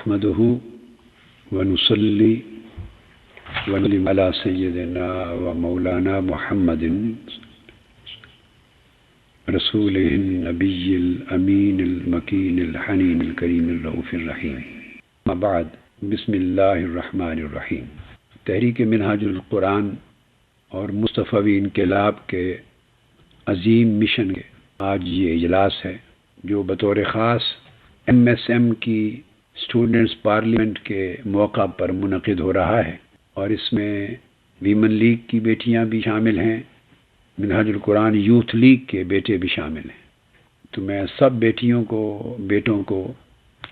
نحمده ونصلي ونسلم على سيدنا ومولانا محمد رسوله النبي الأمين المكين الحنين الكريم الرؤوف الرحيم. اما بعد، بسم اللہ الرحمن الرحیم. تحریک منہاج القرآن اور مصطفی انقلاب کے عظیم مشن کے آج یہ اجلاس ہے جو بطور خاص MSM کی اسٹوڈنٹس پارلیمنٹ کے موقع پر منعقد ہو رہا ہے، اور اس میں ویمن لیگ کی بیٹیاں بھی شامل ہیں، منہاج القرآن یوتھ لیگ کے بیٹے بھی شامل ہیں. تو میں سب بیٹوں کو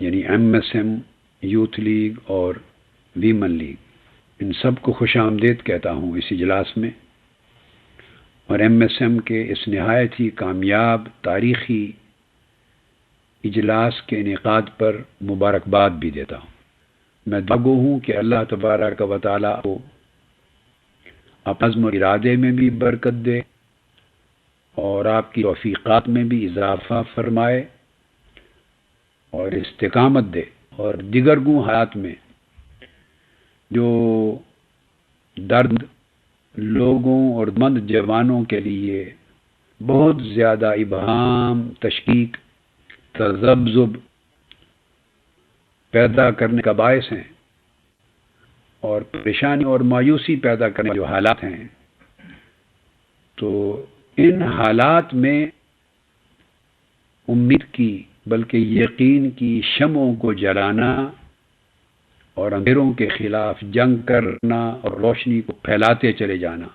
یعنی MSM، یوتھ لیگ اور ویمن لیگ، ان سب کو خوش آمدید کہتا ہوں اس اجلاس میں، اور MSM کے اس نہایت ہی کامیاب تاریخی اجلاس کے انعقاد پر مبارکباد بھی دیتا ہوں. میں دعاگو ہوں کہ اللہ تبارک و تعالیٰ کو عزم و ارادے میں بھی برکت دے اور آپ کی توفیقات میں بھی اضافہ فرمائے اور استقامت دے، اور دیگرگوں حالات میں جو درد لوگوں اور مند جوانوں کے لیے بہت زیادہ ابہام، تشکیک، تذبذب پیدا کرنے کا باعث ہیں اور پریشانی اور مایوسی پیدا کرنے جو حالات ہیں، تو ان حالات میں امید کی بلکہ یقین کی شمعوں کو جلانا اور اندھیروں کے خلاف جنگ کرنا اور روشنی کو پھیلاتے چلے جانا،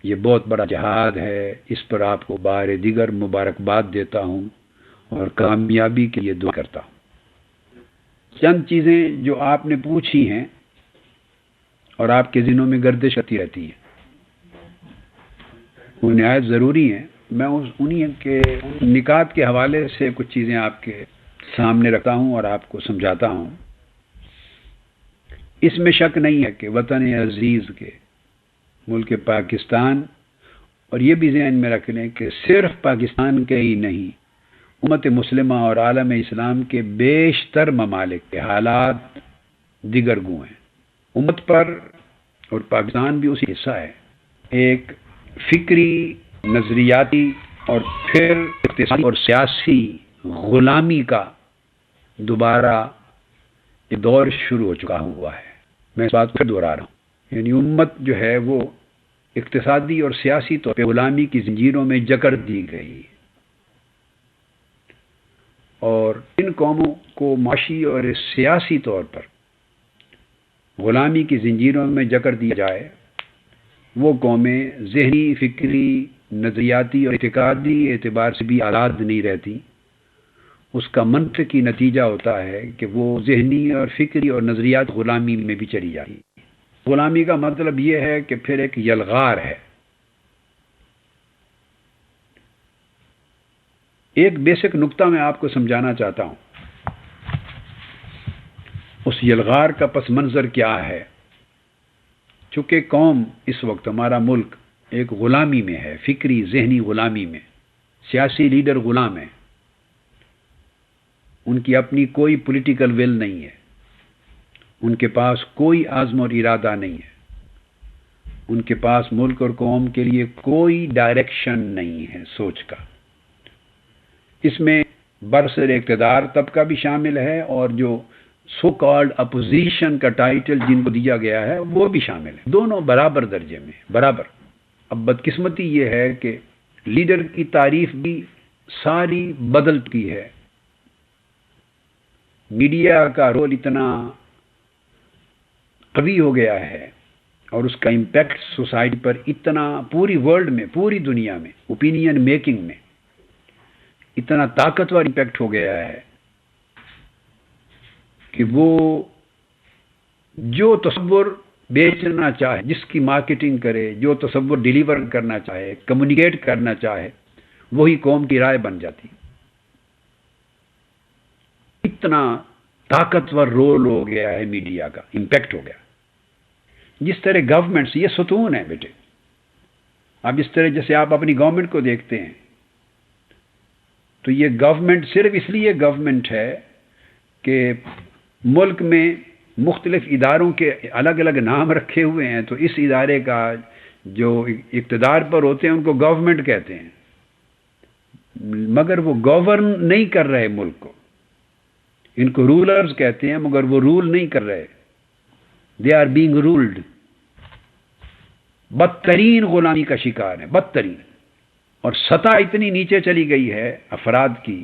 یہ بہت بڑا جہاد ہے. اس پر آپ کو بار دیگر مبارکباد دیتا ہوں اور کامیابی کے لیے دعا کرتا ہوں. چند چیزیں جو آپ نے پوچھی ہیں اور آپ کے ذہنوں میں گردش کرتی رہتی ہیں، وہ نہایت ضروری ہیں. میں انہی کے نکات کے حوالے سے کچھ چیزیں آپ کے سامنے رکھتا ہوں اور آپ کو سمجھاتا ہوں. اس میں شک نہیں ہے کہ وطن عزیز کے ملک پاکستان، اور یہ بھی ذہن میں رکھ لیں کہ صرف پاکستان کے ہی نہیں، امت مسلمہ اور عالم اسلام کے بیشتر ممالک کے حالات دیگر گوں ہیں. امت پر اور پاکستان بھی اسی حصہ ہے، ایک فکری، نظریاتی اور پھر اقتصادی اور سیاسی غلامی کا دوبارہ یہ دور شروع ہو چکا ہوا ہے. میں اس بات کو پھر دوہرا رہا ہوں، یعنی امت جو ہے وہ اقتصادی اور سیاسی طور پہ غلامی کی زنجیروں میں جکڑ دی گئی، اور ان قوموں کو معاشی اور سیاسی طور پر غلامی کی زنجیروں میں جکڑ دیا جائے، وہ قومیں ذہنی، فکری، نظریاتی اور اعتقادی اعتبار سے بھی آزاد نہیں رہتی. اس کا منطقی نتیجہ ہوتا ہے کہ وہ ذہنی اور فکری اور نظریات غلامی میں بھی چلی جاتی. غلامی کا مطلب یہ ہے کہ پھر ایک یلغار ہے. ایک بیسک نقطہ میں آپ کو سمجھانا چاہتا ہوں، اس یلغار کا پس منظر کیا ہے. چونکہ قوم اس وقت، ہمارا ملک ایک غلامی میں ہے، فکری ذہنی غلامی میں، سیاسی لیڈر غلام ہیں، ان کی اپنی کوئی پولیٹیکل ول نہیں ہے، ان کے پاس کوئی عزم اور ارادہ نہیں ہے، ان کے پاس ملک اور قوم کے لیے کوئی ڈائریکشن نہیں ہے سوچ کا. اس میں برسر اقتدار طبقہ بھی شامل ہے، اور جو سو کالڈ اپوزیشن کا ٹائٹل جن کو دیا گیا ہے وہ بھی شامل ہے. دونوں برابر درجے میں، برابر. اب بدقسمتی یہ ہے کہ لیڈر کی تعریف بھی ساری بدل چکی ہے. میڈیا کا رول اتنا قوی ہو گیا ہے اور اس کا امپیکٹ سوسائٹی پر اتنا، پوری ورلڈ میں، پوری دنیا میں اوپینین میکنگ میں اتنا طاقتور امپیکٹ ہو گیا ہے کہ وہ جو تصور بیچنا چاہے، جس کی مارکیٹنگ کرے، جو تصور ڈیلیور کرنا چاہے، کمیونیکیٹ کرنا چاہے، وہی قوم کی رائے بن جاتی. اتنا طاقتور رول ہو گیا ہے میڈیا کا، امپیکٹ ہو گیا. جس طرح گورنمنٹس، یہ ستون ہے بیٹے. اب اس طرح جیسے آپ اپنی گورنمنٹ کو دیکھتے ہیں، تو یہ گورنمنٹ صرف اس لیے گورنمنٹ ہے کہ ملک میں مختلف اداروں کے الگ الگ نام رکھے ہوئے ہیں، تو اس ادارے کا جو اقتدار پر ہوتے ہیں ان کو گورنمنٹ کہتے ہیں، مگر وہ گورن نہیں کر رہے ملک کو. ان کو رولرز کہتے ہیں مگر وہ رول نہیں کر رہے. They are being ruled. بدترین غلامی کا شکار ہے، بدترین. اور سطح اتنی نیچے چلی گئی ہے افراد کی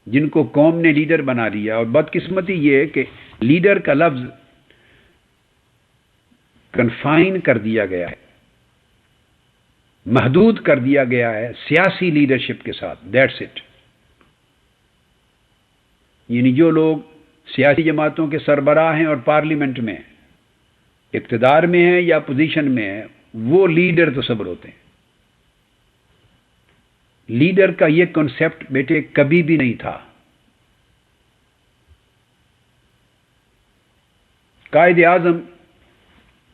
جن کو قوم نے لیڈر بنا لیا. اور بدقسمتی یہ ہے کہ لیڈر کا لفظ کنفائن کر دیا گیا ہے، محدود کر دیا گیا ہے سیاسی لیڈرشپ کے ساتھ. That's it. یعنی جو لوگ سیاسی جماعتوں کے سربراہ ہیں اور پارلیمنٹ میں اقتدار میں ہیں یا اپوزیشن میں ہیں، وہ لیڈر تصور ہوتے ہیں. لیڈر کا یہ کنسپٹ بیٹے کبھی بھی نہیں تھا. قائد اعظم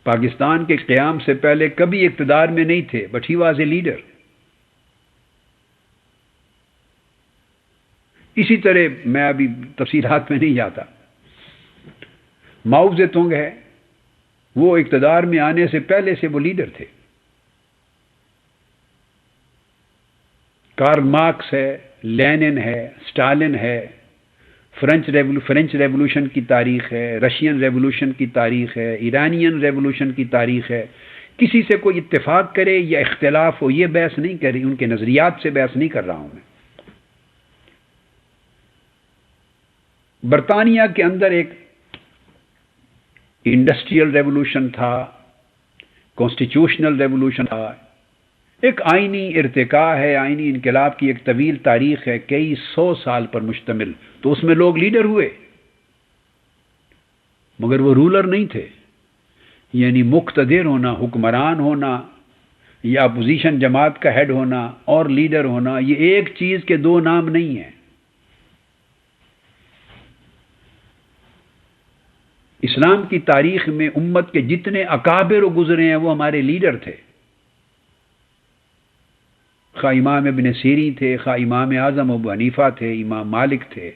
پاکستان کے قیام سے پہلے کبھی اقتدار میں نہیں تھے، but he was a leader. اسی طرح میں ابھی تفصیلات میں نہیں جاتا. ماؤ زے تونگ ہے، وہ اقتدار میں آنے سے پہلے سے وہ لیڈر تھے. کارل مارکس ہے، لینن ہے، اسٹالن ہے. فرینچ ریولوشن کی تاریخ ہے، رشین ریولوشن کی تاریخ ہے، ایرانین ریولوشن کی تاریخ ہے. کسی سے کوئی اتفاق کرے یا اختلاف ہو، یہ بحث نہیں کر رہی، ان کے نظریات سے بحث نہیں کر رہا ہوں میں. برطانیہ کے اندر ایک انڈسٹریل ریولوشن تھا، کانسٹیٹیوشنل ریولوشن تھا، ایک آئینی ارتقاء ہے، آئینی انقلاب کی ایک طویل تاریخ ہے، کئی 100 سال پر مشتمل. تو اس میں لوگ لیڈر ہوئے مگر وہ رولر نہیں تھے. یعنی مقتدر ہونا، حکمران ہونا یا اپوزیشن جماعت کا ہیڈ ہونا اور لیڈر ہونا، یہ ایک چیز کے دو نام نہیں ہیں. اسلام کی تاریخ میں امت کے جتنے اکابر گزرے ہیں وہ ہمارے لیڈر تھے. خواہ امام ابن سیری تھے، خواہ امام اعظم ابو حنیفہ تھے، امام مالک تھے،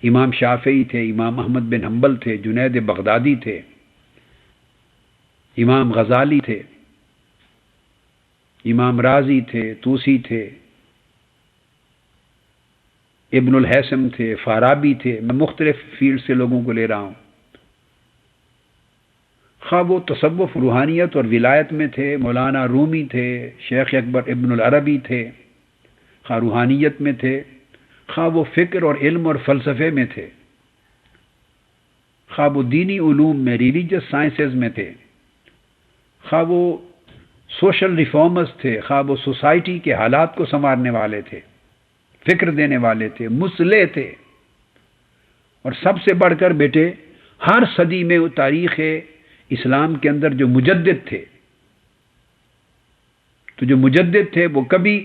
امام شافعی تھے، امام احمد بن حنبل تھے، جنید بغدادی تھے، امام غزالی تھے، امام رازی تھے، توسی تھے، ابن الحیثم تھے، فارابی تھے. میں مختلف فیلڈ سے لوگوں کو لے رہا ہوں. خواہ وہ تصوف، روحانیت اور ولایت میں تھے، مولانا رومی تھے، شیخ اکبر ابن العربی تھے، خواہ روحانیت میں تھے، خواہ وہ فکر اور علم اور فلسفے میں تھے، خواہ وہ دینی علوم میں، ریلیجس سائنسز میں تھے، خواہ وہ سوشل ریفارمرز تھے، خواہ وہ سوسائٹی کے حالات کو سنوارنے والے تھے، فکر دینے والے تھے، مصلح تھے. اور سب سے بڑھ کر بیٹے ہر صدی میں تاریخ اسلام کے اندر جو مجدد تھے، تو جو مجدد تھے وہ کبھی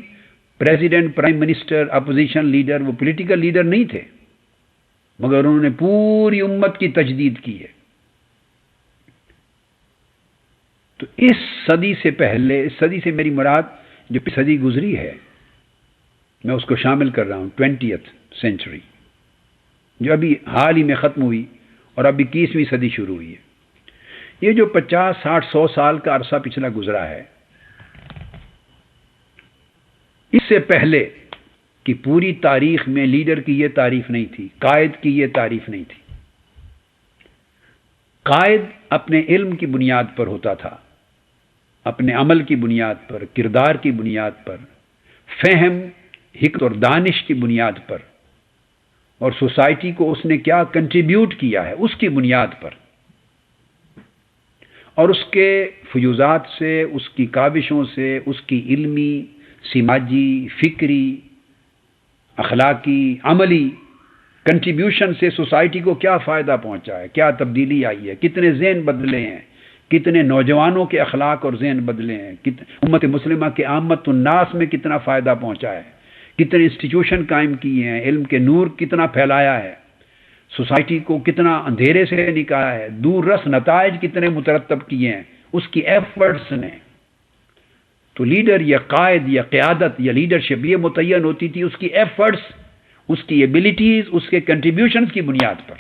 president, prime minister, opposition leader, وہ پولیٹیکل لیڈر نہیں تھے مگر انہوں نے پوری امت کی تجدید کی ہے. تو اس صدی سے پہلے، اس صدی سے میری مراد جو صدی گزری ہے میں اس کو شامل کر رہا ہوں، 20th سینچری جو ابھی حال ہی میں ختم ہوئی اور اب 21ویں صدی شروع ہوئی ہے. یہ جو 50، 60، 100 سال کا عرصہ پچھلا گزرا ہے، اس سے پہلے کی پوری تاریخ میں لیڈر کی یہ تعریف نہیں تھی، قائد کی یہ تعریف نہیں تھی. قائد اپنے علم کی بنیاد پر ہوتا تھا، اپنے عمل کی بنیاد پر، کردار کی بنیاد پر، فہم، حکمت اور دانش کی بنیاد پر، اور سوسائٹی کو اس نے کیا کنٹریبیوٹ کیا ہے اس کی بنیاد پر، اور اس کے فیوزات سے، اس کی کاوشوں سے، اس کی علمی، سماجی، فکری، اخلاقی، عملی کنٹریبیوشن سے سوسائٹی کو کیا فائدہ پہنچا ہے، کیا تبدیلی آئی ہے، کتنے ذہن بدلے ہیں، کتنے نوجوانوں کے اخلاق اور ذہن بدلے ہیں، امت مسلمہ کے عامت الناس میں کتنا فائدہ پہنچا ہے، کتنے انسٹیٹیوشن قائم کیے ہیں، علم کے نور کتنا پھیلایا ہے، سوسائٹی کو کتنا اندھیرے سے نکالا ہے، دور رس نتائج کتنے مترتب کیے ہیں اس کی ایفرٹس نے. تو لیڈر یا قائد یا قیادت یا لیڈرشپ یہ متعین ہوتی تھی اس کی ایفرٹس، اس کی ایبلٹیز، اس کے کنٹریبیوشنز کی بنیاد پر.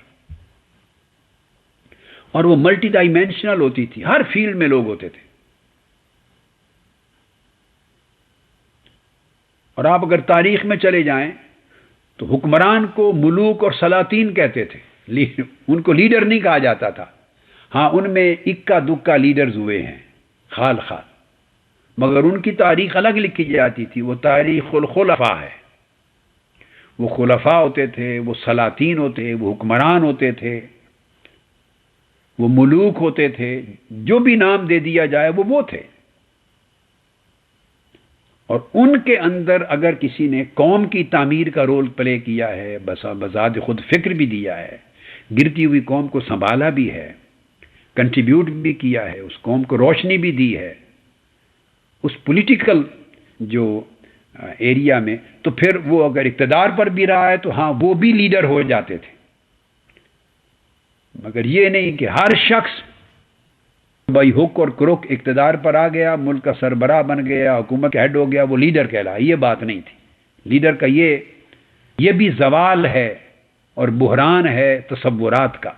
اور وہ ملٹی ڈائمینشنل ہوتی تھی، ہر فیلڈ میں لوگ ہوتے تھے. اور آپ اگر تاریخ میں چلے جائیں تو حکمران کو ملوک اور سلاطین کہتے تھے، ان کو لیڈر نہیں کہا جاتا تھا. ہاں ان میں اکا دکا لیڈرز ہوئے ہیں خال خال، مگر ان کی تاریخ الگ لکھی جاتی تھی. وہ تاریخ الخلفاء ہے. وہ خلفاء ہوتے تھے، وہ سلاطین ہوتے، وہ حکمران ہوتے تھے، وہ ملوک ہوتے تھے، جو بھی نام دے دیا جائے وہ تھے. اور ان کے اندر اگر کسی نے قوم کی تعمیر کا رول پلے کیا ہے، بذات خود فکر بھی دیا ہے، گرتی ہوئی قوم کو سنبھالا بھی ہے، کنٹریبیوٹ بھی کیا ہے، اس قوم کو روشنی بھی دی ہے اس پولیٹیکل جو ایریا میں، تو پھر وہ اگر اقتدار پر بھی رہا ہے تو ہاں وہ بھی لیڈر ہو جاتے تھے. مگر یہ نہیں کہ ہر شخص بائی ہک اور کروک اقتدار پر آ گیا، ملک کا سربراہ بن گیا، حکومت کا ہیڈ ہو گیا، وہ لیڈر کہلایا. یہ بات نہیں تھی. لیڈر کا یہ بھی زوال ہے اور بحران ہے تصورات کا.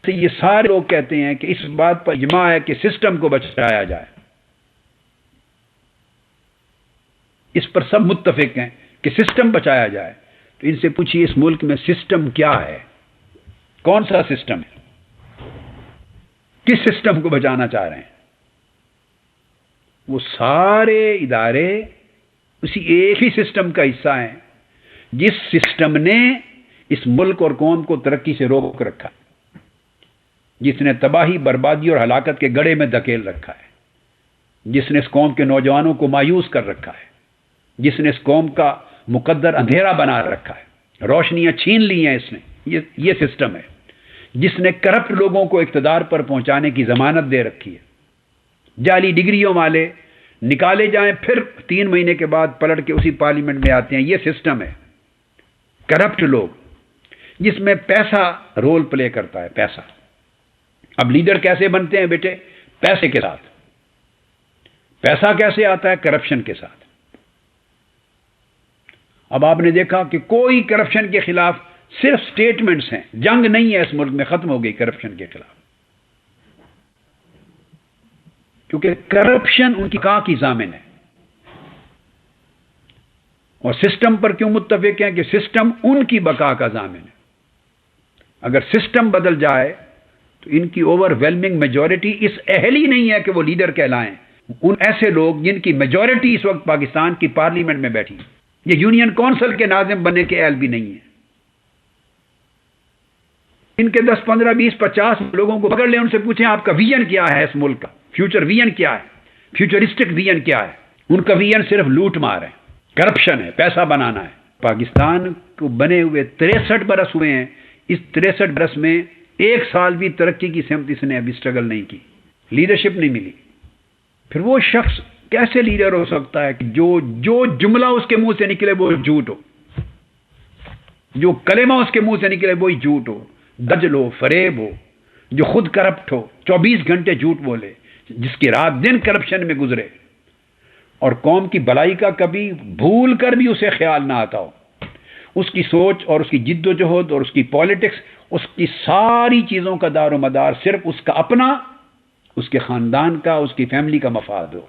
یہ سارے لوگ کہتے ہیں کہ اس بات پر اجماع ہے کہ سسٹم کو بچایا جائے. اس پر سب متفق ہیں کہ سسٹم بچایا جائے. تو ان سے پوچھیے اس ملک میں سسٹم کیا ہے؟ کون سا سسٹم ہے؟ کس سسٹم کو بچانا چاہ رہے ہیں؟ وہ سارے ادارے اسی ایک ہی سسٹم کا حصہ ہیں جس سسٹم نے اس ملک اور قوم کو ترقی سے روک رکھا ہے، جس نے تباہی، بربادی اور ہلاکت کے گڑھے میں دھکیل رکھا ہے، جس نے اس قوم کے نوجوانوں کو مایوس کر رکھا ہے، جس نے اس قوم کا مقدر اندھیرا بنا رکھا ہے، روشنیاں چھین لی ہیں اس نے. یہ سسٹم ہے جس نے کرپٹ لوگوں کو اقتدار پر پہنچانے کی ضمانت دے رکھی ہے. جعلی ڈگریوں والے نکالے جائیں، پھر 3 مہینے کے بعد پلٹ کے اسی پارلیمنٹ میں آتے ہیں. یہ سسٹم ہے. کرپٹ لوگ، جس میں پیسہ رول پلے کرتا ہے. پیسہ. اب لیڈر کیسے بنتے ہیں بیٹے؟ پیسے کے ساتھ. پیسہ کیسے آتا ہے؟ کرپشن کے ساتھ. اب آپ نے دیکھا کہ کوئی کرپشن کے خلاف صرف سٹیٹمنٹس ہیں، جنگ نہیں ہے اس ملک میں. ختم ہو گئی کرپشن کے خلاف، کیونکہ کرپشن ان کی بقا کی ضامن ہے. اور سسٹم پر کیوں متفق ہیں؟ کہ سسٹم ان کی بقا کا ضامن ہے. اگر سسٹم بدل جائے تو ان کی اوور ویلمنگ میجورٹی اس اہل ہی نہیں ہے کہ وہ لیڈر کہلائیں. ان ایسے لوگ جن کی میجورٹی اس وقت پاکستان کی پارلیمنٹ میں بیٹھی، یہ یونین کونسل کے ناظم بننے کے اہل بھی نہیں ہیں. ان کے 10 15 20 50 لوگوں کو پکڑ لیں، ان سے پوچھیں آپ کا ویژن کیا ہے اس ملک کا، فیوچر ویژن کیا ہے، فیوچرسٹک ویژن کیا ہے. ان کا ویژن صرف لوٹ مار ہے، کرپشن ہے، پیسہ بنانا ہے. پاکستان کو بنے ہوئے 63 برس ہوئے ہیں. اس 63 برس میں 1 سال بھی ترقی کی سمت اس نے ابھی سٹرگل نہیں کی، لیڈرشپ نہیں ملی. پھر وہ شخص کیسے لیڈر ہو سکتا ہے کہ جو جملہ اس کے منہ سے نکلے وہ جھوٹ ہو، جو کلمہ اس کے منہ سے نکلے وہی جھوٹ ہو، دجل ہو، فریب ہو، جو خود کرپٹ ہو، 24 گھنٹے جھوٹ بولے، جس کی رات دن کرپشن میں گزرے، اور قوم کی بلائی کا کبھی بھول کر بھی اسے خیال نہ آتا ہو. اس کی سوچ اور اس کی جد و جہد اور اس کی پالیٹکس، اس کی ساری چیزوں کا دار و مدار صرف اس کا اپنا، اس کے خاندان کا، اس کی فیملی کا مفاد ہو،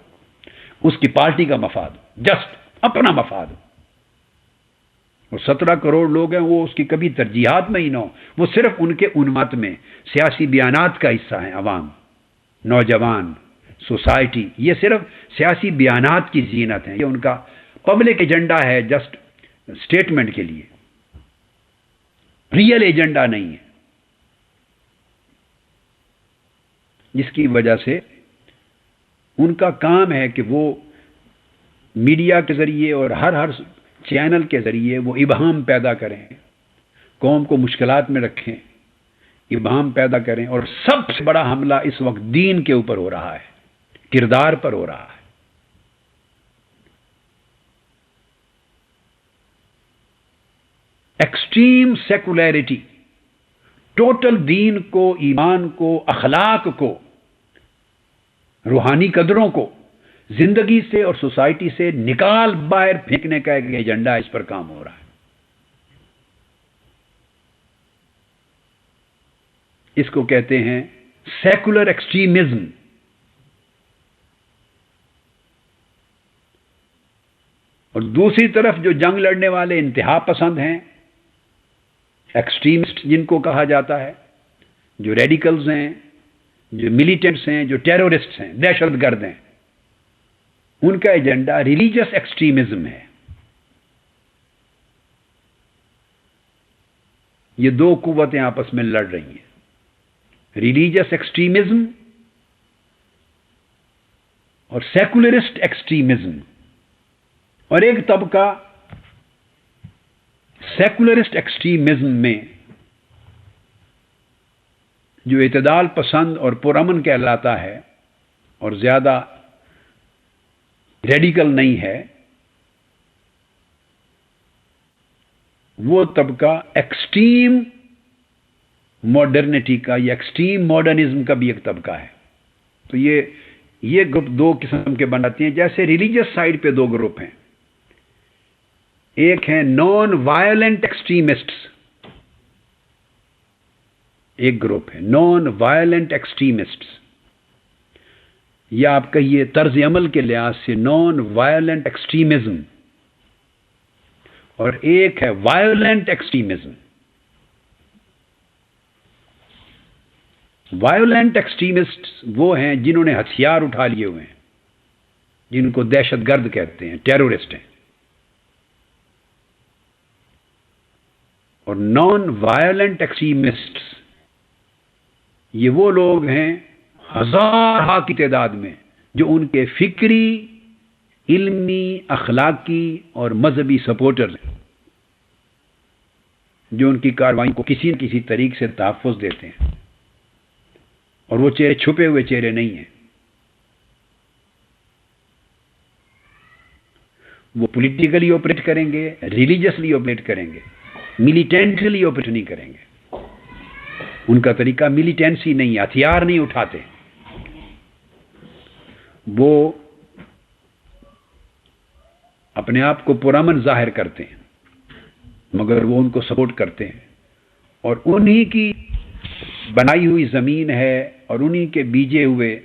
اس کی پارٹی کا مفاد ہو، جسٹ اپنا مفاد ہو. اور 17 کروڑ لوگ ہیں، وہ اس کی کبھی ترجیحات میں ہی نہ ہو. وہ صرف ان کے عنوات میں سیاسی بیانات کا حصہ ہیں. عوام، نوجوان، سوسائٹی، یہ صرف سیاسی بیانات کی زینت ہیں. یہ ان کا پبلک ایجنڈا ہے، جسٹ سٹیٹمنٹ کے لیے، ریئل ایجنڈا نہیں ہے. جس کی وجہ سے ان کا کام ہے کہ وہ میڈیا کے ذریعے اور ہر چینل کے ذریعے وہ ابہام پیدا کریں، قوم کو مشکلات میں رکھیں، ابہام پیدا کریں. اور سب سے بڑا حملہ اس وقت دین کے اوپر ہو رہا ہے، کردار پر ہو رہا ہے. ایکسٹریم سیکولیرٹی، ٹوٹل دین کو، ایمان کو، اخلاق کو، روحانی قدروں کو زندگی سے اور سوسائٹی سے نکال باہر پھینکنے کا ایک ایجنڈا، اس پر کام ہو رہا ہے. اس کو کہتے ہیں سیکولر ایکسٹریمزم، اور دوسری طرف جو جنگ لڑنے والے انتہا پسند ہیں، ایکسٹریمسٹ جن کو کہا جاتا ہے، جو ریڈیکلز ہیں، جو ملیٹنٹس ہیں، جو ٹیرورسٹس ہیں، دہشت گرد ہیں، ان کا ایجنڈا ریلیجس ایکسٹریمزم ہے۔ یہ دو قوتیں آپس میں لڑ رہی ہیں، ریلیجس ایکسٹریمزم اور سیکولرسٹ ایکسٹریمزم، اور ایک طبقہ سیکولرسٹ ایکسٹریمزم میں جو اعتدال پسند اور پرامن کہلاتا ہے اور زیادہ ریڈیکل نہیں ہے، وہ طبقہ ایکسٹریم ماڈرنٹی کا یا ایکسٹریم ماڈرنزم کا بھی ایک طبقہ ہے۔ تو یہ گروپ دو قسم کے بناتے ہیں۔ جیسے ریلیجس سائڈ پہ دو گروپ ہیں، ایک ہے نان وائلنٹ ایکسٹریمسٹس، ایک گروپ ہے نان وائلنٹ ایکسٹریمسٹس، یا آپ کہیے طرز عمل کے لحاظ سے نان وائلنٹ ایکسٹریمزم، اور ایک ہے وائلنٹ ایکسٹریمزم۔ وائلنٹ ایکسٹریمسٹ وہ ہیں جنہوں نے ہتھیار اٹھا لیے ہوئے ہیں، جن کو دہشت گرد کہتے ہیں، ٹیرورسٹ ہیں۔ اور نان وائلنٹ ایکسٹریمسٹ یہ وہ لوگ ہیں ہزارہ کی تعداد میں جو ان کے فکری، علمی، اخلاقی اور مذہبی سپورٹرز ہیں، جو ان کی کارروائیوں کو کسی نہ کسی طریقے سے تحفظ دیتے ہیں، اور وہ چہرے چھپے ہوئے چہرے نہیں ہیں۔ وہ پولیٹیکلی آپریٹ کریں گے، ریلیجسلی آپریٹ کریں گے، ملیٹنٹلی آپریٹ نہیں کریں گے۔ ان کا طریقہ ملیٹنسی نہیں ہے، ہتھیار نہیں اٹھاتے، وہ اپنے آپ کو پرامن ظاہر کرتے ہیں، مگر وہ ان کو سپورٹ کرتے ہیں، اور انہی کی بنائی ہوئی زمین ہے اور انہی کے بیجے ہوئے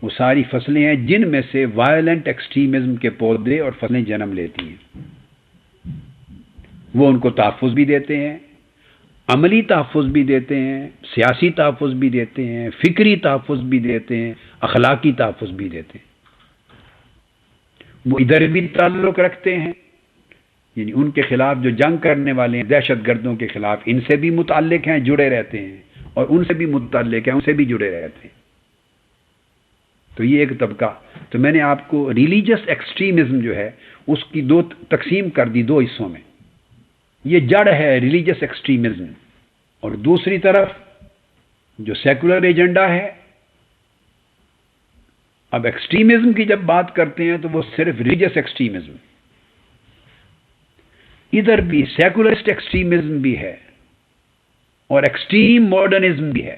وہ ساری فصلیں ہیں جن میں سے وائلنٹ ایکسٹریمزم کے پودے اور فصلیں جنم لیتی ہیں۔ وہ ان کو تحفظ بھی دیتے ہیں، عملی تحفظ بھی دیتے ہیں، سیاسی تحفظ بھی دیتے ہیں، فکری تحفظ بھی دیتے ہیں، اخلاقی تحفظ بھی دیتے ہیں۔ وہ ادھر بھی تعلق رکھتے ہیں، یعنی ان کے خلاف جو جنگ کرنے والے ہیں دہشت گردوں کے خلاف، ان سے بھی متعلق ہیں، جڑے رہتے ہیں، اور ان سے بھی متعلق ہیں، ان سے بھی جڑے رہتے ہیں۔ تو یہ ایک طبقہ۔ تو میں نے آپ کو ریلیجس ایکسٹریمزم جو ہے اس کی دو تقسیم کر دی، دو حصوں میں۔ یہ جڑ ہے ریلیجس ایکسٹریمزم، اور دوسری طرف جو سیکولر ایجنڈا ہے۔ اب ایکسٹریمزم کی جب بات کرتے ہیں تو وہ صرف ریلیجس ایکسٹریمزم، ادھر بھی سیکولرسٹ ایکسٹریمزم بھی ہے اور ایکسٹریم ماڈرنزم بھی ہے،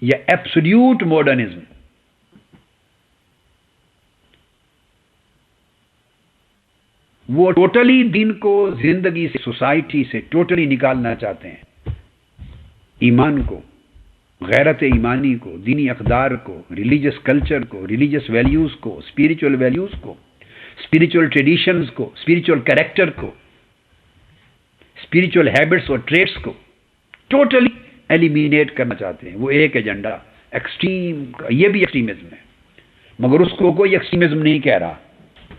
یا ایبسولوٹ ماڈرنزم۔ وہ ٹوٹلی دین کو زندگی سے، سوسائٹی سے ٹوٹلی نکالنا چاہتے ہیں، ایمان کو، غیرت ایمانی کو، دینی اقدار کو، ریلیجس کلچر کو، ریلیجس ویلیوز کو، اسپریچول ویلیوز کو، اسپریچول ٹریڈیشنز کو، اسپریچول کریکٹر کو، اسپریچول ہیبٹس اور ٹریٹس کو ٹوٹلی ایلیمینیٹ کرنا چاہتے ہیں۔ وہ ایک ایجنڈا ایکسٹریم کا، یہ بھی ایکسٹریمزم ہے، مگر اس کو کوئی ایکسٹریمزم نہیں کہہ رہا،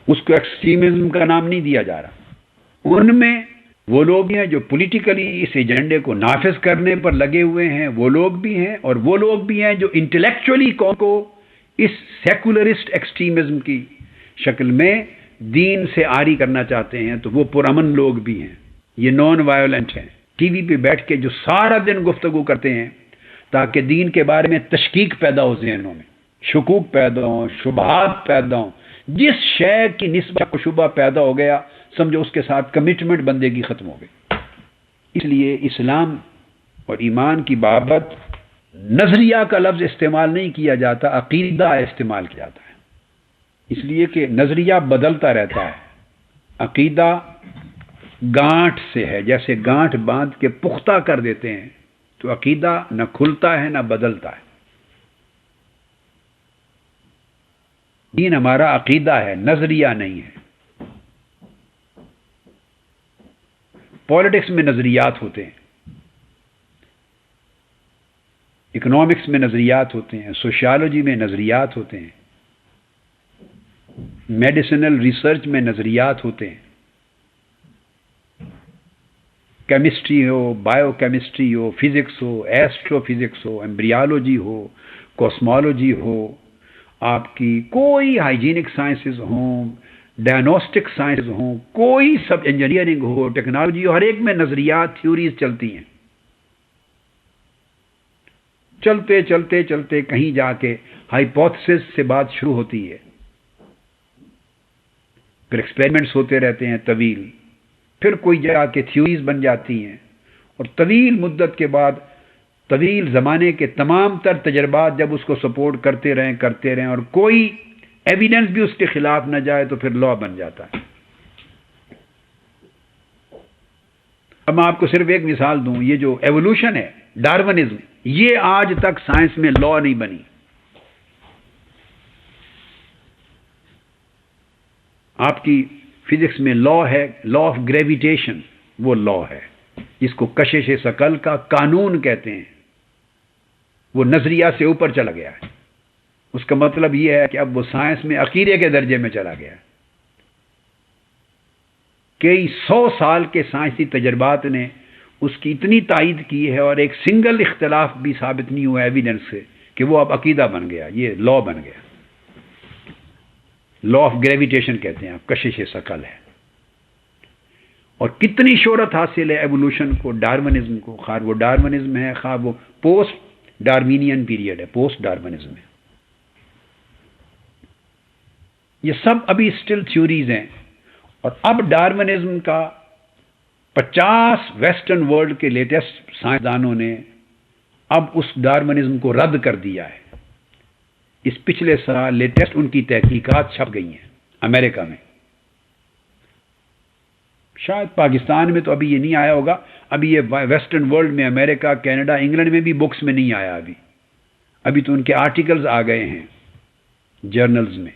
اس کو ایکسٹریمزم کا نام نہیں دیا جا رہا۔ ان میں وہ لوگ بھی ہیں جو پولیٹیکلی اس ایجنڈے کو نافذ کرنے پر لگے ہوئے ہیں، وہ لوگ بھی ہیں، اور وہ لوگ بھی ہیں جو انٹلیکچولی قوم کو اس سیکولرسٹ ایکسٹریمزم کی شکل میں دین سے عاری کرنا چاہتے ہیں۔ تو وہ پرامن لوگ بھی ہیں، یہ نان وائلنٹ ہیں، ٹی وی پہ بیٹھ کے جو سارا دن گفتگو کرتے ہیں تاکہ دین کے بارے میں تشکیک پیدا ہو، ذہنوں میں شکوک پیدا ہوں، شبہات پیدا ہوں۔ جس شے کی نسبت کو شبہ پیدا ہو گیا، سمجھو اس کے ساتھ کمٹمنٹ بندے کی ختم ہو گئی۔ اس لیے اسلام اور ایمان کی بابت نظریہ کا لفظ استعمال نہیں کیا جاتا، عقیدہ استعمال کیا جاتا ہے، اس لیے کہ نظریہ بدلتا رہتا ہے۔ عقیدہ گانٹھ سے ہے، جیسے گانٹھ باندھ کے پختہ کر دیتے ہیں، تو عقیدہ نہ کھلتا ہے نہ بدلتا ہے۔ دین ہمارا عقیدہ ہے، نظریہ نہیں ہے۔ پالیٹکس میں نظریات ہوتے ہیں، اکنامکس میں نظریات ہوتے ہیں، سوشیالوجی میں نظریات ہوتے ہیں، میڈیسنل ریسرچ میں نظریات ہوتے ہیں، کیمسٹری ہو، بایو کیمسٹری ہو، فزکس ہو، ایسٹرو فزکس ہو، ایمبریالوجی ہو، کوسمالوجی ہو، آپ کی کوئی ہائیجینک سائنسز ہوں، ڈائنوسٹک سائنسز ہوں، کوئی سب انجینئرنگ ہو، ٹیکنالوجی ہو، ہر ایک میں نظریات، تھیوریز چلتی ہیں۔ چلتے چلتے چلتے کہیں جا کے ہائیپوتھسس سے بات شروع ہوتی ہے، پھر ایکسپیریمنٹس ہوتے رہتے ہیں طویل، پھر کوئی جگہ کے تھیوریز بن جاتی ہیں، اور طویل مدت کے بعد طویل زمانے کے تمام تر تجربات جب اس کو سپورٹ کرتے رہیں اور کوئی ایویڈنس بھی اس کے خلاف نہ جائے تو پھر لا بن جاتا ہے۔ اب میں آپ کو صرف ایک مثال دوں، یہ جو ایوولوشن ہے، ڈارونزم، یہ آج تک سائنس میں لا نہیں بنی۔ آپ کی فزکس میں لا ہے، لا آف گریویٹیشن، وہ لا ہے جس کو کشش ثقل کا قانون کہتے ہیں، وہ نظریہ سے اوپر چلا گیا ہے۔ اس کا مطلب یہ ہے کہ اب وہ سائنس میں عقیدے کے درجے میں چلا گیا ہے۔ کئی 100 سال کے سائنسی تجربات نے اس کی اتنی تائید کی ہے، اور ایک سنگل اختلاف بھی ثابت نہیں ہوا ایویڈنس سے، کہ وہ اب عقیدہ بن گیا، یہ لا بن گیا۔ لا آف گریویٹیشن کہتے ہیں، آپ کشش ثقل ہے۔ اور کتنی شہرت حاصل ہے ایوولوشن کو، ڈارونزم کو، خواہ وہ ڈارونزم ہے، خواہ وہ پوسٹ ڈارمینین پیریڈ ہے، پوسٹ ڈارونزم ہے۔ یہ سب ابھی اسٹل تھیوریز ہیں، اور اب ڈارونزم کا 50 ویسٹرن ورلڈ کے لیٹسٹ سائنسدانوں نے اب اس ڈارونزم کو رد کر دیا ہے۔ اس پچھلے سال لیٹسٹ ان کی تحقیقات چھپ گئی ہیں امریکہ میں، شاید پاکستان میں تو ابھی یہ نہیں آیا ہوگا، ابھی یہ ویسٹرن ورلڈ میں، امریکہ، کینیڈا، انگلینڈ میں بھی بکس میں نہیں آیا ابھی تو ان کے آرٹیکلز آ گئے ہیں جرنلز میں۔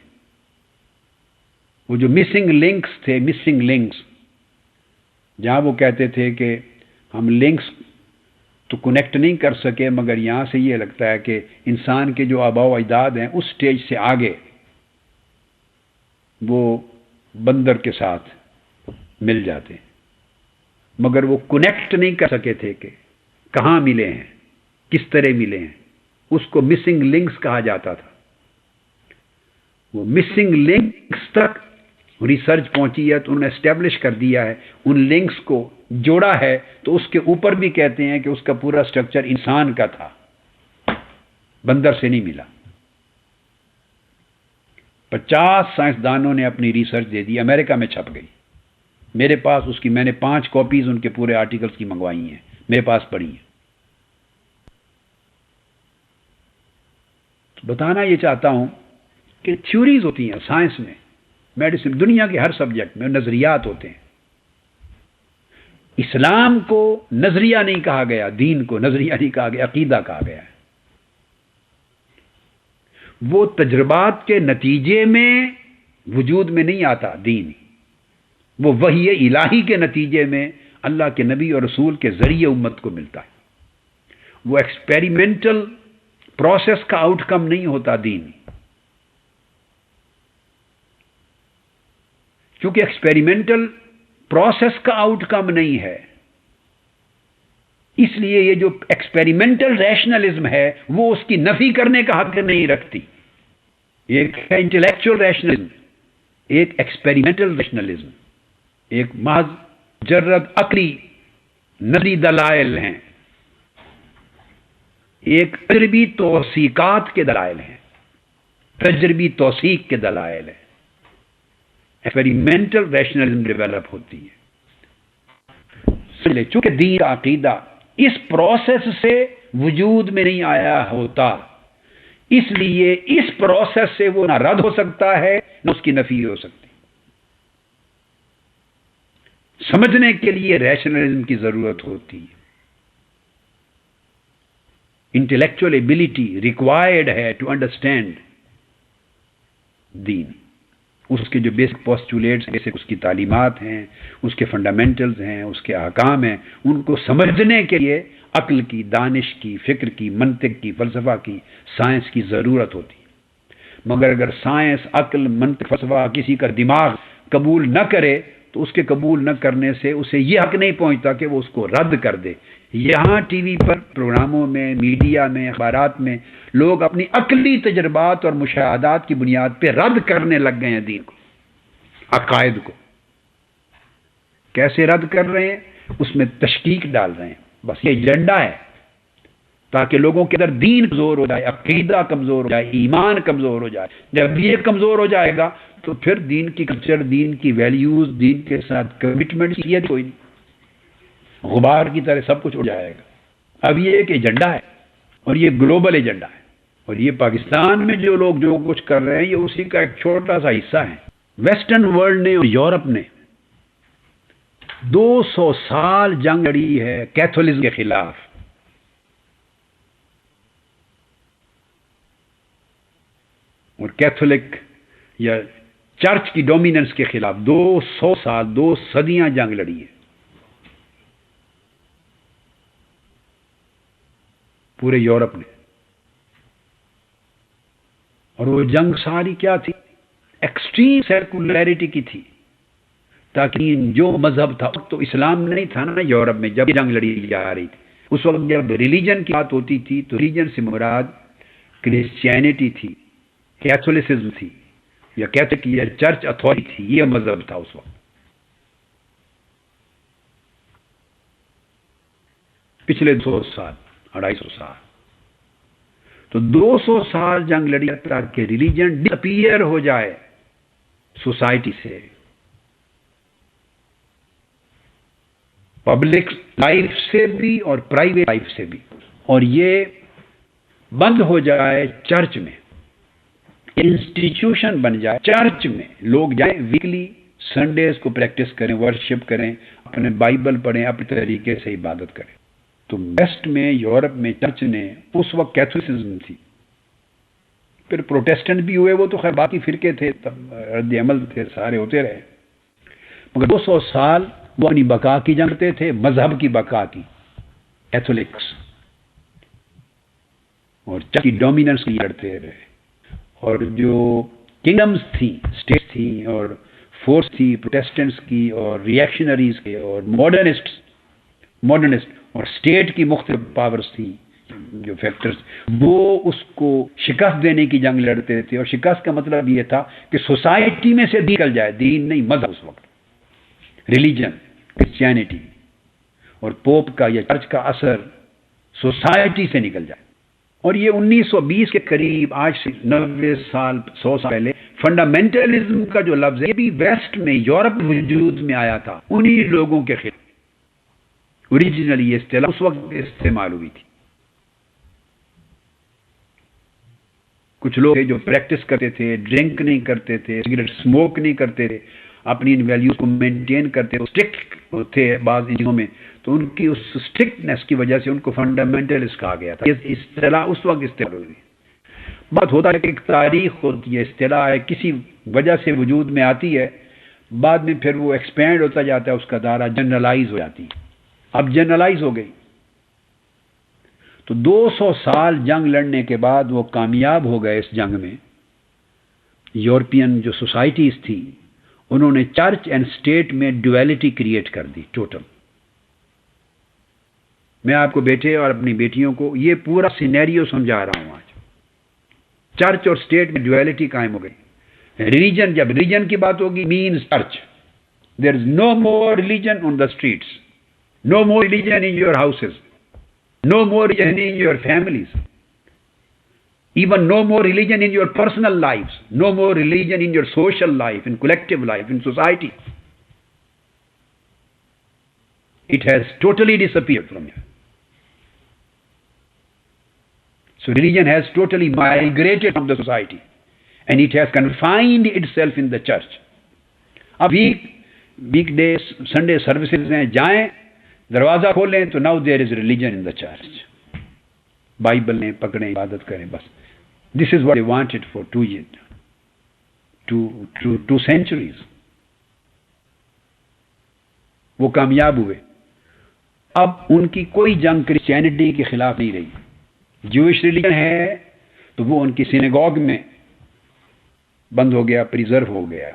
وہ جو مسنگ لنکس تھے، مسنگ لنکس، جہاں وہ کہتے تھے کہ ہم لنکس تو کنیکٹ نہیں کر سکے، مگر یہاں سے یہ لگتا ہے کہ انسان کے جو آباء و اجداد ہیں اس سٹیج سے آگے وہ بندر کے ساتھ مل جاتے ہیں، مگر وہ کنیکٹ نہیں کر سکے تھے کہ کہاں ملے ہیں، کس طرح ملے ہیں۔ اس کو مسنگ لنکس کہا جاتا تھا۔ وہ مسنگ لنکس تک ریسرچ پہنچی ہے تو انہوں نے اسٹیبلش کر دیا ہے، ان لنکس کو جوڑا ہے، تو اس کے اوپر بھی کہتے ہیں کہ اس کا پورا سٹرکچر انسان کا تھا، بندر سے نہیں ملا۔ 50 سائنسدانوں نے اپنی ریسرچ دے دی، امریکہ میں چھپ گئی۔ میرے پاس اس کی میں نے 5 کاپیز ان کے پورے آرٹیکلز کی منگوائی ہیں، میرے پاس پڑی ہیں۔ تو بتانا یہ چاہتا ہوں کہ تھیوریز ہوتی ہیں سائنس میں، میڈیسن، دنیا کے ہر سبجیکٹ میں نظریات ہوتے ہیں۔ اسلام کو نظریہ نہیں کہا گیا، دین کو نظریہ نہیں کہا گیا، عقیدہ کہا گیا ہے۔ وہ تجربات کے نتیجے میں وجود میں نہیں آتا دین، وہ وحی الہی کے نتیجے میں اللہ کے نبی اور رسول کے ذریعے امت کو ملتا ہے۔ وہ ایکسپیریمنٹل پروسیس کا آؤٹ کم نہیں ہوتا دین، کیونکہ ایکسپیریمنٹل پروسیس کا آؤٹ کم نہیں ہے، اس لیے یہ جو ایکسپیریمنٹل ریشنلزم ہے وہ اس کی نفی کرنے کا حق نہیں رکھتی۔ ایک انٹلیکچوئل ریشنلزم، ایک ایکسپیریمنٹل ریشنلزم، ایک محض مجرد عقلی نظری دلائل ہیں، ایک تجربی توثیقات کے دلائل ہیں، تجربی توثیق کے دلائل ہیں۔ ایکسپیریمنٹل ریشنلزم ڈیولپ ہوتی ہے، چونکہ دین کا عقیدہ اس پروسیس سے وجود میں نہیں آیا ہوتا، اس لیے اس پروسیس سے وہ نہ رد ہو سکتا ہے نہ اس کی نفی ہو سکتی۔ سمجھنے کے لیے ریشنلزم کی ضرورت ہوتی ہے، انٹلیکچوئل ایبلٹی ریکوائرڈ ہے ٹو انڈرسٹینڈ۔ دین، اس کے جو بیسک پوسٹولیٹس، بیسک اس کی تعلیمات ہیں، اس کے فنڈامنٹلز ہیں، اس کے احکام ہیں، ان کو سمجھنے کے لیے عقل کی، دانش کی، فکر کی، منطق کی، فلسفہ کی، سائنس کی ضرورت ہوتی ہے۔ مگر اگر سائنس، عقل، منطق، فلسفہ کسی کا دماغ قبول نہ کرے تو اس کے قبول نہ کرنے سے اسے یہ حق نہیں پہنچتا کہ وہ اس کو رد کر دے۔ یہاں ٹی وی پر، پروگراموں میں، میڈیا میں، اخبارات میں لوگ اپنی عقلی تجربات اور مشاہدات کی بنیاد پہ رد کرنے لگ گئے ہیں دین کو، عقائد کو۔ کیسے رد کر رہے ہیں؟ اس میں تشکیک ڈال رہے ہیں، بس یہ ایجنڈا ہے تاکہ لوگوں کے اندر دین کمزور ہو جائے، عقیدہ کمزور ہو جائے، ایمان کمزور ہو جائے۔ جب یہ کمزور ہو جائے گا تو پھر دین کی کلچر، دین کی ویلیوز، دین کے ساتھ کمٹمنٹ یہ کوئی نہیں، غبار کی طرح سب کچھ اڑ جائے گا۔ اب یہ ایک ایجنڈا ہے اور یہ گلوبل ایجنڈا ہے، اور یہ پاکستان میں جو لوگ جو کچھ کر رہے ہیں یہ اسی کا ایک چھوٹا سا حصہ ہے۔ ویسٹرن ورلڈ نے اور یورپ نے 200 سال جنگ لڑی ہے کیتھولزم کے خلاف۔ اور کیتھولک یا چرچ کی ڈومیننس کے خلاف 200 سال، 2 صدیاں جنگ لڑی ہے پورے یورپ نے۔ اور وہ جنگ ساری کیا تھی؟ ایکسٹریم سیکولریٹی کی تھی، تاکہ جو مذہب تھا تو اسلام نہیں تھا نا یورپ میں جب جنگ لڑی جا رہی تھی۔ اس وقت جب ریلیجن کی بات ہوتی تھی تو ریلیجن سے مراد کرسچینٹی تھی، کیتھولسزم تھی، یا کیتھولک یا چرچ اتھارٹی تھی، یہ مذہب تھا اس وقت۔ پچھلے 200 سال، 250 سال، تو 200 سال جنگ لڑی تاکہ ریلیجن ڈس اپیئر ہو جائے سوسائٹی سے، پبلک لائف سے بھی اور پرائیویٹ لائف سے بھی، اور یہ بند ہو جائے چرچ میں، انسٹیٹیوشن بن جائے چرچ میں، لوگ جائیں ویکلی سنڈیز کو پریکٹس کریں، ورشپ کریں، اپنے بائبل پڑھیں، اپنے طریقے سے عبادت کریں۔ تو ویسٹ میں، یورپ میں چرچ نے، اس وقت کیتھولسزم تھی، پھر پروٹیسٹنٹ بھی ہوئے، وہ تو خیر باقی فرقے تھے، رد عمل تھے، سارے ہوتے رہے، مگر 200 سال وہ اپنی بقا کی جنگ کرتے تھے، مذہب کی بقا کی، کیتھولکس، اور چرچ کی ڈومیننس کی لڑتے رہے۔ اور جو کنگڈمز تھیں، اسٹیٹس تھیں، اور فورس تھی پروٹیسٹنٹس کی اور ریئیکشنریز کے اور ماڈرنسٹ، اور اسٹیٹ کی مختلف پاورز تھیں، جو فیکٹرز، وہ اس کو شکست دینے کی جنگ لڑتے تھے۔ اور شکست کا مطلب یہ تھا کہ سوسائٹی میں سے دین نکل جائے، دین نہیں مذہب، اس وقت ریلیجن، کرسچینٹی اور پوپ کا یا چرچ کا اثر سوسائٹی سے نکل جائے۔ اور یہ 1920 کے قریب، آج سے 90 سال، 100 سال پہلے، فنڈامنٹلزم کا جو لفظ ہے یہ بھی ویسٹ میں، یورپ وجود میں آیا تھا انہی لوگوں کے خلاف۔ اوریجنلی یہ اصطلاح اس وقت استعمال ہوئی تھی۔ کچھ لوگ جو پریکٹس کرتے تھے، ڈرنک نہیں کرتے تھے، سگریٹ اسموک نہیں کرتے تھے، اپنی ان ویلیوز کو مینٹین کرتے تھے، اسٹرکٹ تھے بعض چیزوں میں، تو ان کی اس اسٹرکٹنس کی وجہ سے ان کو فنڈامنٹلسٹ کہا گیا تھا۔ یہ اصطلاح اس وقت استعمال ہوئی۔ بات ہوتا ہے کہ ایک تاریخ ہوتی ہے، اصطلاح ہے، کسی وجہ سے وجود میں آتی ہے، بعد میں پھر وہ ایکسپینڈ ہوتا جاتا ہے، اس کا دائرہ جنرلائز ہو جاتی ہے۔ اب جنرلائز ہو گئی، تو 200 سال جنگ لڑنے کے بعد وہ کامیاب ہو گئے اس جنگ میں۔ یورپین جو سوسائٹیز تھی انہوں نے چرچ اینڈ اسٹیٹ میں ڈویلٹی کریٹ کر دی، ٹوٹل۔ میں آپ کو بیٹے اور اپنی بیٹیوں کو یہ پورا سینیریو سمجھا رہا ہوں۔ آج چرچ اور اسٹیٹ میں ڈویلٹی قائم ہو گئی۔ ریلیجن، جب ریلیجن کی بات ہوگی، means church, there is no more religion on the streets, no more religion in your houses, no more religion in your families, even no more religion in your personal lives, no more religion in your social life, in collective life, in society. It has totally disappeared from here. So religion has totally migrated from the society and it has confined itself in the church. اب week days, Sunday services ہیں، جائیں دروازہ کھولیں تو now there is religion in the church. Bible لیں، پکڑیں، عبادت کریں، بس. This is what they wanted for 2 years. 2 centuries. وہ کامیاب ہوئے. اب ان کی کوئی جنگ کرسچینٹی کے خلاف نہیں رہی. جوئش ریلیجن ہے تو وہ ان کی سینیگوگ میں بند ہو گیا، پریزرو ہو گیا.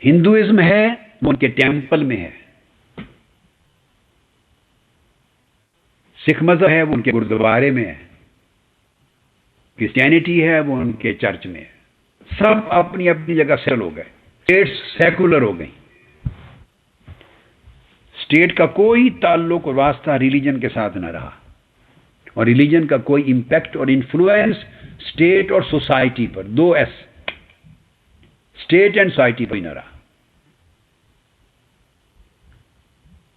ہندوازم ہے وہ ان کے ٹیمپل میں ہے. سکھ مذہب ہے وہ ان کے گردوارے میں ہے. کرسچینٹی ہے وہ ان کے چرچ میں ہے. سب اپنی اپنی جگہ سیٹل ہو گئے. اسٹیٹس سیکولر ہو گئی. اسٹیٹ کا کوئی تعلق اور واسطہ ریلیجن کے ساتھ نہ رہا، اور ریلیجن کا کوئی امپیکٹ اور انفلوئنس اسٹیٹ اور سوسائٹی پر، 2S، اسٹیٹ اینڈ سوسائٹی پر ہی نہ رہا.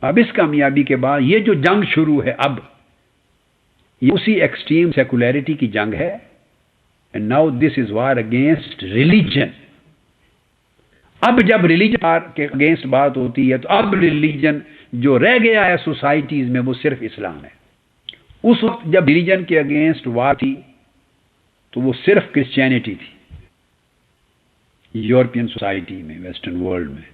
اب اس کامیابی کے بعد یہ جو جنگ شروع ہے، اب یہ اسی ایکسٹریم سیکولیرٹی کی جنگ ہے. And now this is war against religion. اب جب ریلیجن کے اگینسٹ بات ہوتی ہے تو اب ریلیجن جو رہ گیا ہے سوسائٹیز میں وہ صرف اسلام ہے. اس وقت جب ریلیجن کے اگینسٹ وار تھی تو وہ صرف کرسچینٹی تھی یورپین سوسائٹی میں، ویسٹرن ورلڈ میں.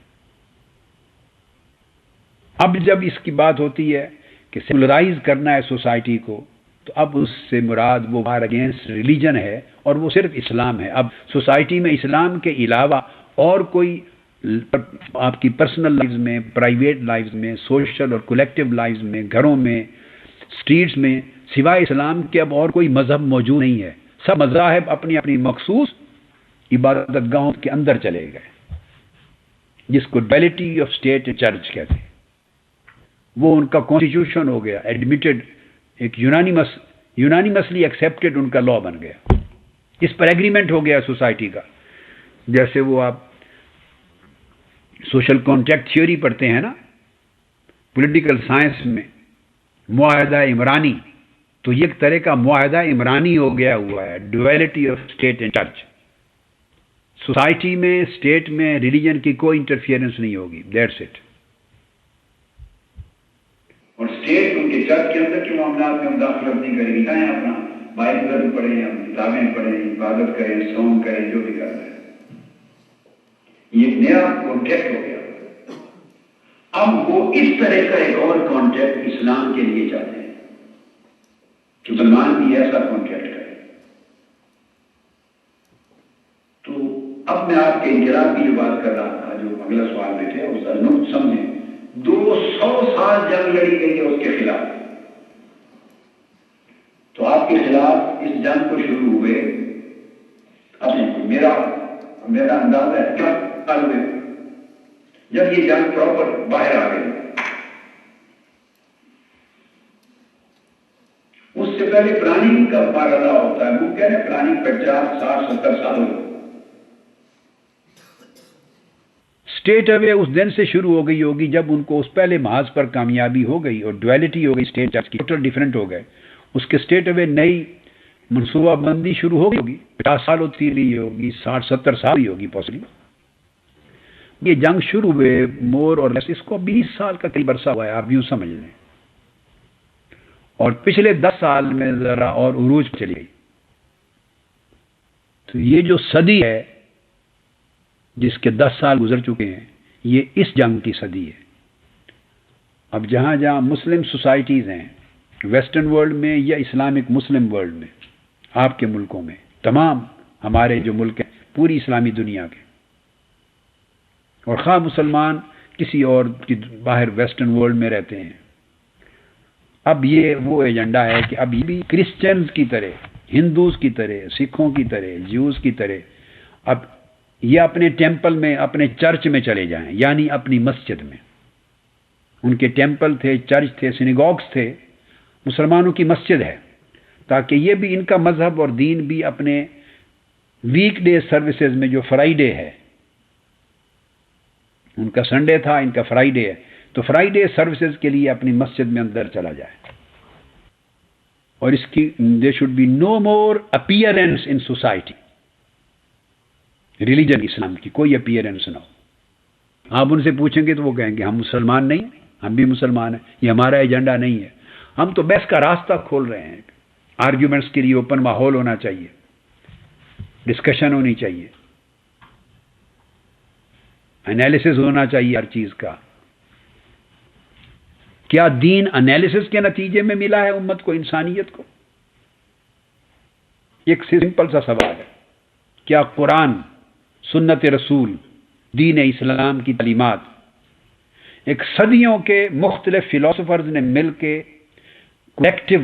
اب جب اس کی بات ہوتی ہے کہ سیکولرائز کرنا ہے سوسائٹی کو، تو اب اس سے مراد وہ وار اگینسٹ ریلیجن ہے، اور وہ صرف اسلام ہے. اب سوسائٹی میں اسلام کے علاوہ اور کوئی آپ کی پرسنل لائفز میں، پرائیویٹ لائفز میں، سوشل اور کولیکٹیو لائفز میں، گھروں میں، اسٹریٹس میں، سوائے اسلام کے اب اور کوئی مذہب موجود نہیں ہے. سب مذاہب اپنی اپنی مخصوص عبادت گاہوں کے اندر چلے گئے، جس کو duality of state and church کہتے ہیں. وہ ان کا کانسٹیٹیوشن ہو گیا، ایڈمیٹڈ، ایک یونانیمسلی ایکسیپٹڈ ان کا لا بن گیا. اس پر ایگریمنٹ ہو گیا سوسائٹی کا. جیسے وہ آپ سوشل کانٹیکٹ تھیوری پڑھتے ہیں نا پولیٹیکل سائنس میں، معاہدہ عمرانی، تو یہ ایک طرح کا معاہدہ عمرانی ہو گیا ہوا ہے، duality of state and church. Society میں، اسٹیٹ میں ریلیجن کی کوئی انٹرفیئرنس نہیں ہوگی. That's it. اور اسٹیٹ ان کے چرچ کے اندر کے معاملات میں مداخلت نہیں کرے گی. چاہے اپنا بائبل پڑھیں، اپنی کتابیں پڑھیں، عبادت کریں، صوم کریں، جو بھی کر رہے ہیں. یہ نیا کانٹیکٹ ہو گیا. اب وہ اس طرح کا ایک اور کانٹیکٹ اسلام کے لیے چاہتے ہیں کہ مسلمان بھی ایسا کانٹیکٹ کرے. تو اب میں آپ کے انقلاب کی جو بات کر رہا تھا، جو اگلا سوال میں تھے، اس کا نقطہ سمجھیں. 200 سال جنگ لڑی گئی ہے اس کے خلاف. تو آپ کے خلاف اس جنگ کو شروع ہوئے، اب میرا اندازہ ہے کیا سال ہوئے جب یہ جنگ پراپر باہر آ گئی. اس سے پہلے پلاننگ کا مرحلہ ہوتا ہے. وہ کہہ رہے ہیں پلاننگ 50، 60، 70 سال ہوئی. اسٹیٹ اوے اس دن سے شروع ہو گئی ہوگی جب ان کو اس پہلے محاذ پر کامیابی ہو گئی اور ڈویلٹی ہو گئی اسٹیٹ چرچ کی، ٹوٹل ڈیفرنٹ ہو گئے. اس کے اسٹیٹ اوے نئی منصوبہ بندی شروع ہو گئی ہوگی. 50 سال ہوتی رہی ہوگی، 60، 70 سال ہی ہوگی پاسبلی. یہ جنگ شروع ہوئے مور اور لیس، اس کو 20 سال کا قریب عرصہ ہوا ہے، آپ یوں سمجھ لیں. اور پچھلے 10 سال میں ذرا اور عروج چلی گئی. تو یہ جو صدی ہے جس کے 10 سال گزر چکے ہیں، یہ اس جنگ کی صدی ہے. اب جہاں جہاں مسلم سوسائٹیز ہیں ویسٹرن ورلڈ میں یا اسلامک مسلم ورلڈ میں، آپ کے ملکوں میں، تمام ہمارے جو ملک ہیں پوری اسلامی دنیا کے، اور خواہ مسلمان کسی اور کی باہر ویسٹرن ورلڈ میں رہتے ہیں، اب یہ وہ ایجنڈا ہے کہ اب یہ بھی کرسچنز کی طرح، ہندوز کی طرح، سکھوں کی طرح، جیوز کی طرح اب یہ اپنے ٹیمپل میں، اپنے چرچ میں چلے جائیں، یعنی اپنی مسجد میں. ان کے ٹیمپل تھے، چرچ تھے، سینیگوگس تھے، مسلمانوں کی مسجد ہے، تاکہ یہ بھی ان کا مذہب اور دین بھی اپنے ویک ڈے سروسز میں، جو فرائیڈے ہے، ان کا سنڈے تھا، ان کا فرائیڈے ہے، تو فرائیڈے سروسز کے لیے اپنی مسجد میں اندر چلا جائے. اور اس کی there should be no more appearance in society. Religion اسلام کی کوئی اپیئرنس نہ ہو. آپ ان سے پوچھیں گے تو وہ کہیں گے ہم مسلمان نہیں ہیں، ہم بھی مسلمان ہیں، یہ ہمارا ایجنڈا نہیں ہے. ہم تو بحث کا راستہ کھول رہے ہیں، آرگیومنٹس کے لیے اوپن ماحول ہونا چاہیے. ڈسکشن ہونی چاہیے، انالیسس ہونا چاہیے ہر چیز کا۔ کیا دین انالیسس کے نتیجے میں ملا ہے امت کو، انسانیت کو؟ ایک سمپل سا سوال ہے، کیا قرآن، سنت رسول، دین اسلام کی تعلیمات ایک صدیوں کے مختلف فلاسفرز نے مل کے کولیکٹیو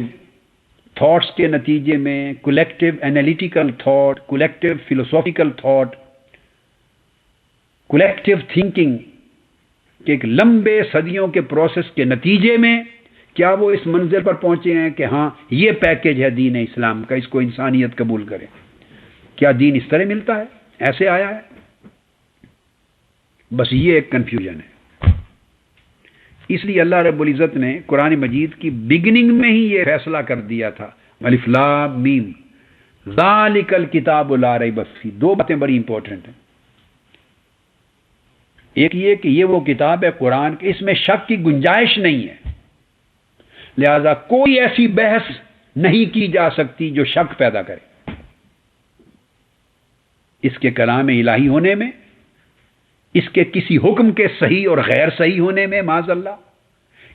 تھاٹس کے نتیجے میں، collective analytical thought, collective philosophical thought, collective thinking کہ ایک لمبے صدیوں کے پروسیس کے نتیجے میں کیا وہ اس منزل پر پہنچے ہیں کہ ہاں یہ پیکیج ہے دین اسلام کا، اس کو انسانیت قبول کرے؟ کیا دین اس طرح ملتا ہے، ایسے آیا ہے؟ بس یہ ایک کنفیوژن ہے۔ اس لیے اللہ رب العزت نے قرآن مجید کی بگننگ میں ہی یہ فیصلہ کر دیا تھا، الف لام میم ذالک الکتاب لا ریب فیہ۔ دو باتیں بڑی امپورٹنٹ ہیں، ایک یہ کہ یہ وہ کتاب ہے قرآن کی، اس میں شک کی گنجائش نہیں ہے، لہذا کوئی ایسی بحث نہیں کی جا سکتی جو شک پیدا کرے اس کے کلام الہی ہونے میں، اس کے کسی حکم کے صحیح اور غیر صحیح ہونے میں معاذ اللہ،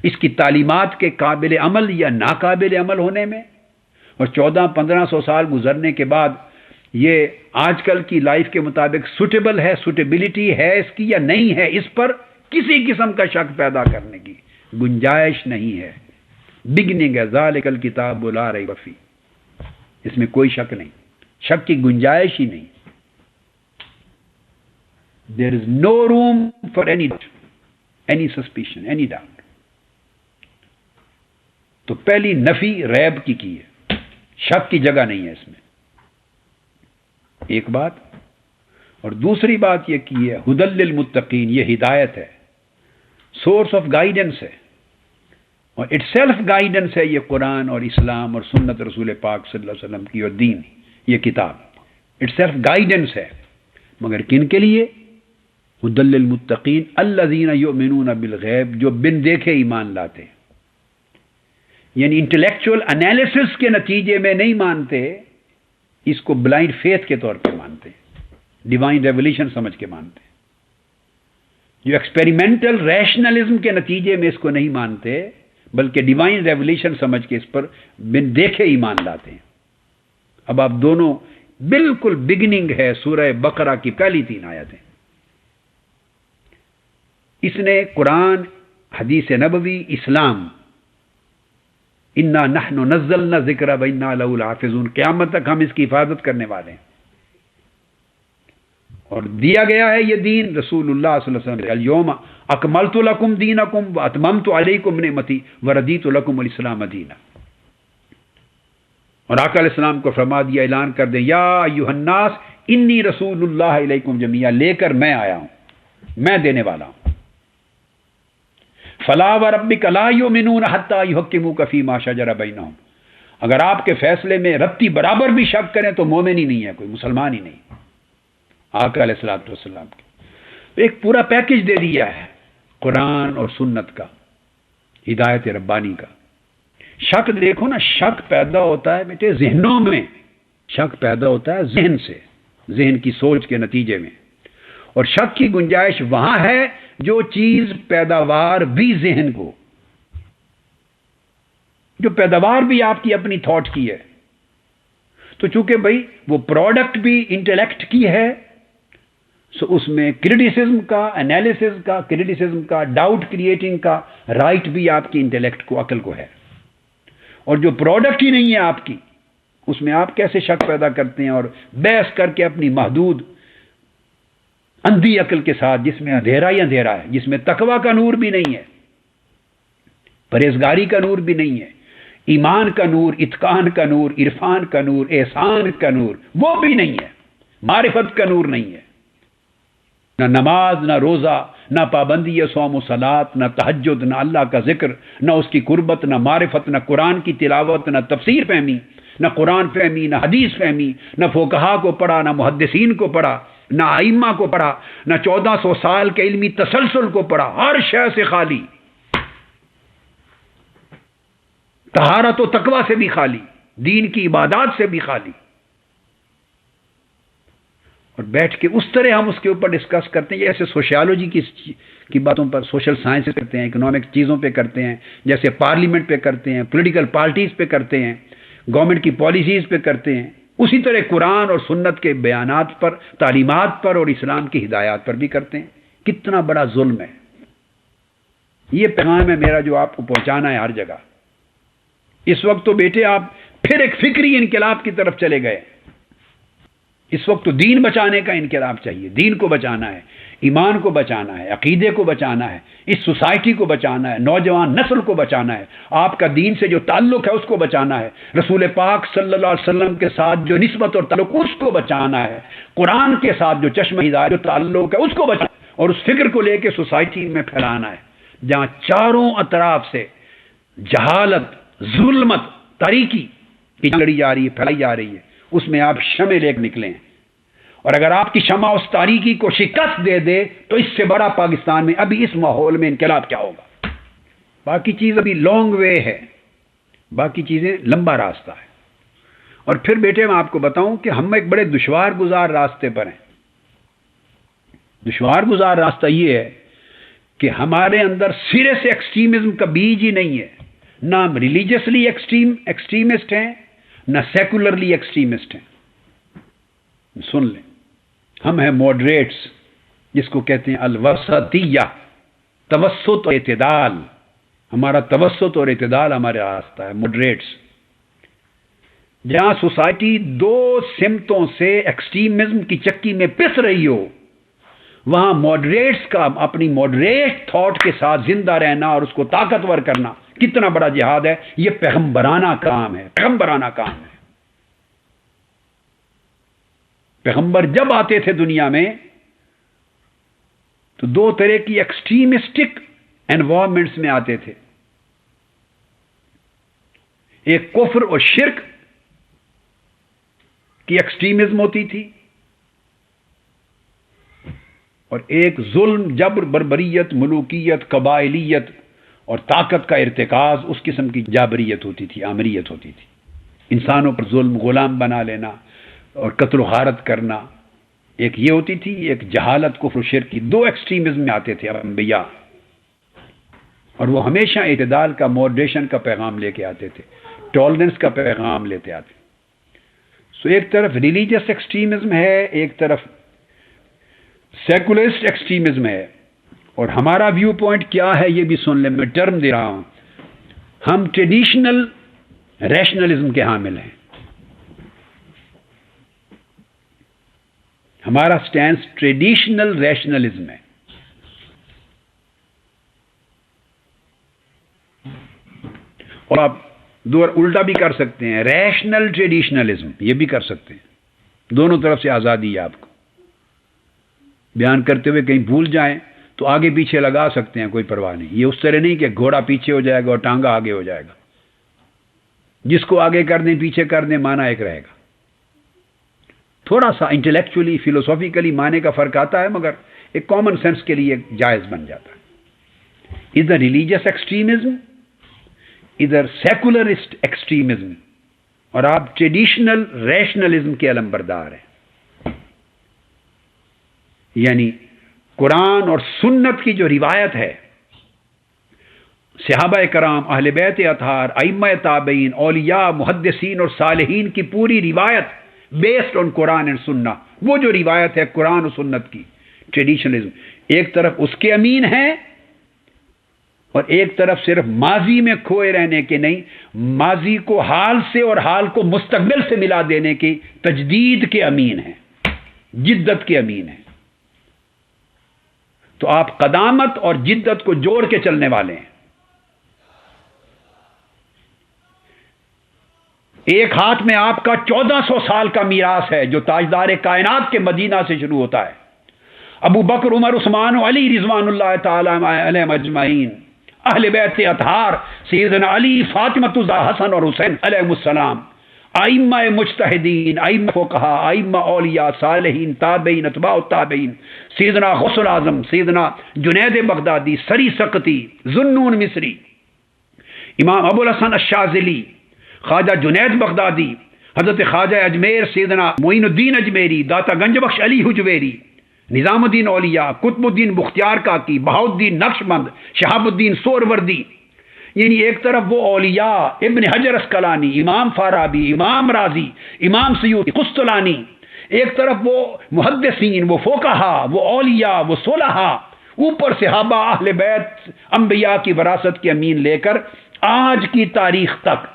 اس کی تعلیمات کے قابل عمل یا ناقابل عمل ہونے میں، اور 1400-1500 سال گزرنے کے بعد یہ آج کل کی لائف کے مطابق سوٹیبل ہے، سوٹیبلٹی ہے اس کی یا نہیں ہے، اس پر کسی قسم کا شک پیدا کرنے کی گنجائش نہیں ہے۔ بگننگ ہے ذالک الکتاب لا ریب فیہ، اس میں کوئی شک نہیں، شک کی گنجائش ہی نہیں۔ There is no room for any doubt, any suspicion, any doubt. تو پہلی نفی ریب کی ہے، شک کی جگہ نہیں ہے اس میں، ایک بات۔ اور دوسری بات یہ کی ہے ھدی للمتقین، یہ ہدایت ہے، سورس آف گائیڈنس ہے، اور اٹ سیلف گائیڈنس ہے یہ قرآن اور اسلام اور سنت رسول پاک صلی اللہ علیہ وسلم کی اور دین، یہ کتاب اٹ سیلف گائیڈنس ہے، مگر کن کے لیے؟ ھدی للمتقین الذین یؤمنون بالغیب، جو بن دیکھے ایمان لاتے ہیں، یعنی انٹلیکچوئل انالیسس کے نتیجے میں نہیں مانتے، اس کو بلائنڈ فیتھ کے طور پہ مانتے، ڈیوائن ریولیشن سمجھ کے مانتے، جو ایکسپیریمنٹل ریشنلزم کے نتیجے میں اس کو نہیں مانتے بلکہ ڈیوائن ریولیشن سمجھ کے اس پر بن دیکھے ایمان لاتے ہیں۔ اب آپ دونوں بالکل بگننگ ہے سورہ بقرہ کی پہلی 3 آیتیں، اس نے قرآن، حدیث نبوی، اسلام، انا نحن نزلنا ذکر و انا لہ لحافظون، قیامت تک ہم اس کی حفاظت کرنے والے ہیں، اور دیا گیا ہے یہ دین رسول اللہ صلی اللہ علیہ وسلم، الیوم اکملت لکم دینکم واتممت علیکم نعمتی وردیت لکم الاسلام دینا۔ اور آقا علیہ السلام کو فرما دیا، اعلان کر دیں، یا ایھا الناس انی رسول اللہ علیکم جمیعا، لے کر میں آیا ہوں، میں دینے والا ہوں۔ فلا وربک لا یؤمنون حتی یحکموک فیما شجر بینہم، اگر آپ کے فیصلے میں رتی برابر بھی شک کریں تو مومن ہی نہیں ہے، کوئی مسلمان ہی نہیں۔ آقا علیہ الصلوۃ والسلام کی ایک پورا پیکج دے دیا ہے قرآن اور سنت کا، ہدایت ربانی کا۔ شک دیکھو نا، شک پیدا ہوتا ہے بیٹے ذہنوں میں، شک پیدا ہوتا ہے ذہن سے، ذہن کی سوچ کے نتیجے میں، اور شک کی گنجائش وہاں ہے جو چیز پیداوار بھی ذہن کو، جو پیداوار بھی آپ کی اپنی تھاٹ کی ہے، تو چونکہ بھائی وہ پروڈکٹ بھی انٹلیکٹ کی ہے، سو اس میں کریٹیسزم کا، انالیسز کا، کریٹیسزم کا، ڈاؤٹ کریٹنگ کا رائٹ بھی آپ کی انٹلیکٹ کو، عقل کو ہے، اور جو پروڈکٹ ہی نہیں ہے آپ کی، اس میں آپ کیسے شک پیدا کرتے ہیں اور بحث کر کے اپنی محدود اندھی عقل کے ساتھ، جس میں اندھیرا ہی اندھیرا ہے، جس میں تقوی کا نور بھی نہیں ہے، پرہیزگاری کا نور بھی نہیں ہے، ایمان کا نور، اتقان کا نور، عرفان کا نور، احسان کا نور وہ بھی نہیں ہے، معرفت کا نور نہیں ہے، نہ نماز، نہ روزہ، نہ پابندی صوم و صلات، نہ تہجد، نہ اللہ کا ذکر، نہ اس کی قربت، نہ معرفت، نہ قرآن کی تلاوت، نہ تفسیر فہمی، نہ قرآن فہمی، نہ حدیث فہمی، نہ فقہا کو پڑھا، نہ محدثین کو پڑھا، نہ ائمہ کو پڑھا، نہ 1400 سال کے علمی تسلسل کو پڑھا، ہر شے سے خالی، طہارت و تقوی سے بھی خالی، دین کی عبادات سے بھی خالی۔ اور بیٹھ کے اس طرح ہم اس کے اوپر ڈسکس کرتے ہیں جیسے سوشیالوجی کی باتوں پر، سوشل سائنس کرتے ہیں، اکنامک چیزوں پہ کرتے ہیں، جیسے پارلیمنٹ پہ کرتے ہیں، پولیٹیکل پارٹیز پہ کرتے ہیں، گورنمنٹ کی پالیسیز پہ کرتے ہیں، اسی طرح قرآن اور سنت کے بیانات پر، تعلیمات پر اور اسلام کی ہدایات پر بھی کرتے ہیں۔ کتنا بڑا ظلم ہے۔ یہ پیغام ہے میرا جو آپ کو پہنچانا ہے ہر جگہ۔ اس وقت تو بیٹے آپ پھر ایک فکری انقلاب کی طرف چلے گئے۔ اس وقت تو دین بچانے کا انقلاب چاہیے، دین کو بچانا ہے، ایمان کو بچانا ہے، عقیدے کو بچانا ہے، اس سوسائٹی کو بچانا ہے، نوجوان نسل کو بچانا ہے، آپ کا دین سے جو تعلق ہے اس کو بچانا ہے، رسول پاک صلی اللہ علیہ وسلم کے ساتھ جو نسبت اور تعلق اس کو بچانا ہے، قرآن کے ساتھ جو چشمہ ہدایت جو تعلق ہے اس کو بچانا ہے، اور اس فکر کو لے کے سوسائٹی میں پھیلانا ہے جہاں چاروں اطراف سے جہالت، ظلمت، تاریکی کی لڑی جا رہی ہے، پھیلائی جا رہی ہے، اس میں آپ شمع لے کے نکلیں۔ اور اگر آپ کی شمع اس تاریکی کو شکست دے دے تو اس سے بڑا پاکستان میں ابھی اس ماحول میں انقلاب کیا ہوگا۔ باقی چیز ابھی لانگ وے ہے، باقی چیزیں لمبا راستہ ہے۔ اور پھر بیٹے میں آپ کو بتاؤں کہ ہم ایک بڑے دشوار گزار راستے پر ہیں۔ دشوار گزار راستہ یہ ہے کہ ہمارے اندر سرے سے ایکسٹریمزم کا بیج ہی نہیں ہے، نہ ہم ریلیجسلی ایکسٹریمسٹ ہیں، نہ سیکولرلی ایکسٹریمسٹ ہیں۔ سن لیں، ہم ہیں ماڈریٹس، جس کو کہتے ہیں الوسطیہ، توسط اور اعتدال۔ ہمارا توسط اور اعتدال ہمارا راستہ ہے، ماڈریٹس۔ جہاں سوسائٹی دو سمتوں سے ایکسٹریمزم کی چکی میں پس رہی ہو، وہاں ماڈریٹس کا اپنی ماڈریٹ تھاٹ کے ساتھ زندہ رہنا اور اس کو طاقتور کرنا کتنا بڑا جہاد ہے۔ یہ پیغمبرانہ کام ہے، پیغمبرانہ کام ہے۔ پیغمبر جب آتے تھے دنیا میں تو دو طرح کی ایکسٹریمسٹک انوائرمنٹس میں آتے تھے، ایک کفر اور شرک کی ایکسٹریمزم ہوتی تھی، اور ایک ظلم، جبر، بربریت، ملوکیت، قبائلیت اور طاقت کا ارتکاز، اس قسم کی جابریت ہوتی تھی، آمریت ہوتی تھی۔ انسانوں پر ظلم، غلام بنا لینا اور قتل و غارت کرنا، ایک یہ ہوتی تھی، ایک جہالت، کفر و شرک کی۔ دو ایکسٹریمزم میں آتے تھے انبیاء، اور وہ ہمیشہ اعتدال کا، ماڈریشن کا پیغام لے کے آتے تھے، ٹالرنس کا پیغام لیتے آتے۔ سو ایک طرف ریلیجس ایکسٹریمزم ہے، ایک طرف سیکولرسٹ ایکسٹریمزم ہے، اور ہمارا ویو پوائنٹ کیا ہے یہ بھی سن لیں، میں ٹرم دے رہا ہوں۔ ہم ٹریڈیشنل ریشنلزم کے حامل ہیں۔ ہمارا سٹینس ٹریڈیشنل ریشنلزم ہے۔ اور آپ دور الٹا بھی کر سکتے ہیں، ریشنل ٹریڈیشنلزم، یہ بھی کر سکتے ہیں۔ دونوں طرف سے آزادی ہے آپ کو۔ بیان کرتے ہوئے کہیں بھول جائیں تو آگے پیچھے لگا سکتے ہیں، کوئی پرواہ نہیں۔ یہ اس طرح نہیں کہ گھوڑا پیچھے ہو جائے گا اور ٹانگا آگے ہو جائے گا۔ جس کو آگے کر دیں پیچھے کر دیں، معنی ایک رہے گا۔ تھوڑا سا انٹلیکچولی، فلوسافیکلی معنی کا فرق آتا ہے، مگر ایک کامن سینس کے لیے جائز بن جاتا ہے۔ ادھر ریلیجس ایکسٹریمزم، ادھر سیکولرسٹ ایکسٹریمزم، اور آپ ٹریڈیشنل ریشنلزم کے علمبردار ہیں۔ یعنی قرآن اور سنت کی جو روایت ہے، صحابہ کرام، اہل بیت اطہار، ائمہ تابعین، اولیاء، محدثین اور صالحین کی پوری روایت بیسڈ آن قرآن اینڈ سنہ، وہ جو روایت ہے قرآن و سنت کی، ٹریڈیشنلزم، ایک طرف اس کے امین ہیں اور ایک طرف صرف ماضی میں کھوئے رہنے کے نہیں، ماضی کو حال سے اور حال کو مستقبل سے ملا دینے کی تجدید کے امین ہیں، جدت کے امین ہیں۔ تو آپ قدامت اور جدت کو جوڑ کے چلنے والے ہیں۔ ایک ہاتھ میں آپ کا 1400 سال کا میراث ہے جو تاجدار کائنات کے مدینہ سے شروع ہوتا ہے۔ ابو بکر، عمر، عثمان و علی رضوان اللہ تعالی علیہم اجمعین، اہل بیت اطہار، سیدنا علی، فاطمہ الزہرا، حسن اور حسین علیہم السلام، ائمہ مجتہدین، ائمہ فقہا، ائمہ اولیاء، صالحین، تابعین، اتباع التابعین، سیدنا غوث الاعظم، سیدنا جنید بغدادی، سری سقطی، ذوالنون مصری، امام ابو الحسن الشاذلی، خواجہ جنید بغدادی، حضرت خواجہ اجمیر سیدنا معین الدین اجمیری، داتا گنج بخش علی حجویری، نظام الدین اولیاء، قطب الدین بختیار کاکی، بہاؤالدین نقشبند، شہاب الدین سہروردی، یعنی ایک طرف وہ اولیاء، ابن حجر اسقلانی، امام فارابی، امام رازی، امام سیوطی، قسطلانی، ایک طرف وہ محدثین، وہ فقہا، وہ اولیاء، وہ صلحاء، اوپر صحابہ اہل بیت انبیاء کی وراثت کے امین لے کر آج کی تاریخ تک،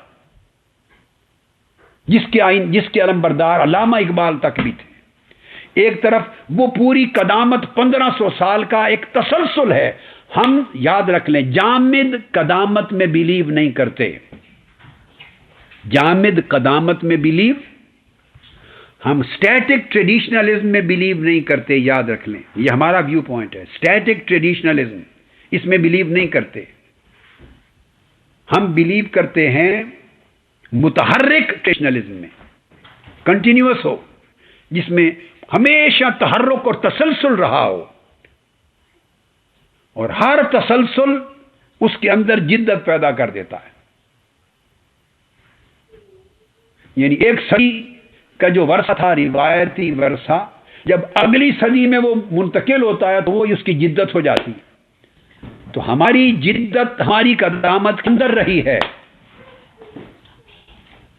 جس کے علمبردار علامہ اقبال تک بھی تھے. ایک طرف وہ پوری قدامت 1500 سال کا ایک تسلسل ہے. ہم یاد رکھ لیں، جامد قدامت میں بلیو نہیں کرتے. جامد قدامت میں بلیو، ہم سٹیٹک ٹریڈیشنلزم میں بلیو نہیں کرتے. یاد رکھ لیں، یہ ہمارا ویو پوائنٹ ہے. سٹیٹک ٹریڈیشنلزم، اس میں بلیو نہیں کرتے. ہم بلیو کرتے ہیں متحرک ٹریڈیشنلزم میں، کنٹینیوس ہو، جس میں ہمیشہ تحرک اور تسلسل رہا ہو، اور ہر تسلسل اس کے اندر جدت پیدا کر دیتا ہے. یعنی ایک صدی کا جو ورثہ تھا، روایتی ورثہ، جب اگلی صدی میں وہ منتقل ہوتا ہے تو وہ اس کی جدت ہو جاتی ہے. تو ہماری جدت ہماری قدامت کے اندر رہی ہے،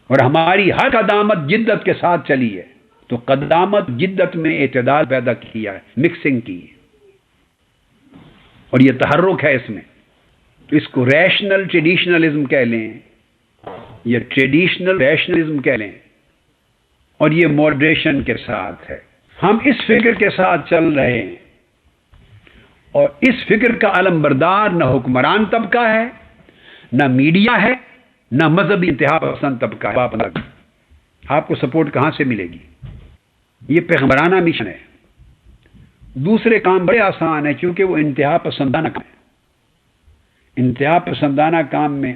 اور ہماری ہر قدامت جدت کے ساتھ چلی ہے. تو قدامت جدت میں اعتدال پیدا کیا ہے، مکسنگ کی ہے، اور یہ تحرک ہے اس میں. تو اس کو ریشنل ٹریڈیشنلزم کہہ لیں، یا ٹریڈیشنل ریشنلزم کہہ لیں، اور یہ ماڈریشن کے ساتھ ہے. ہم اس فکر کے ساتھ چل رہے ہیں، اور اس فکر کا علمبردار نہ حکمران طبقہ ہے، نہ میڈیا ہے، نہ مذہبی انتہا پسند طبقہ ہے. آپ کو سپورٹ کہاں سے ملے گی؟ یہ پیغمبرانہ مشن ہے. دوسرے کام بڑے آسان ہیں، کیونکہ وہ انتہا پسندانہ کام ہے. انتہا پسندانہ کام میں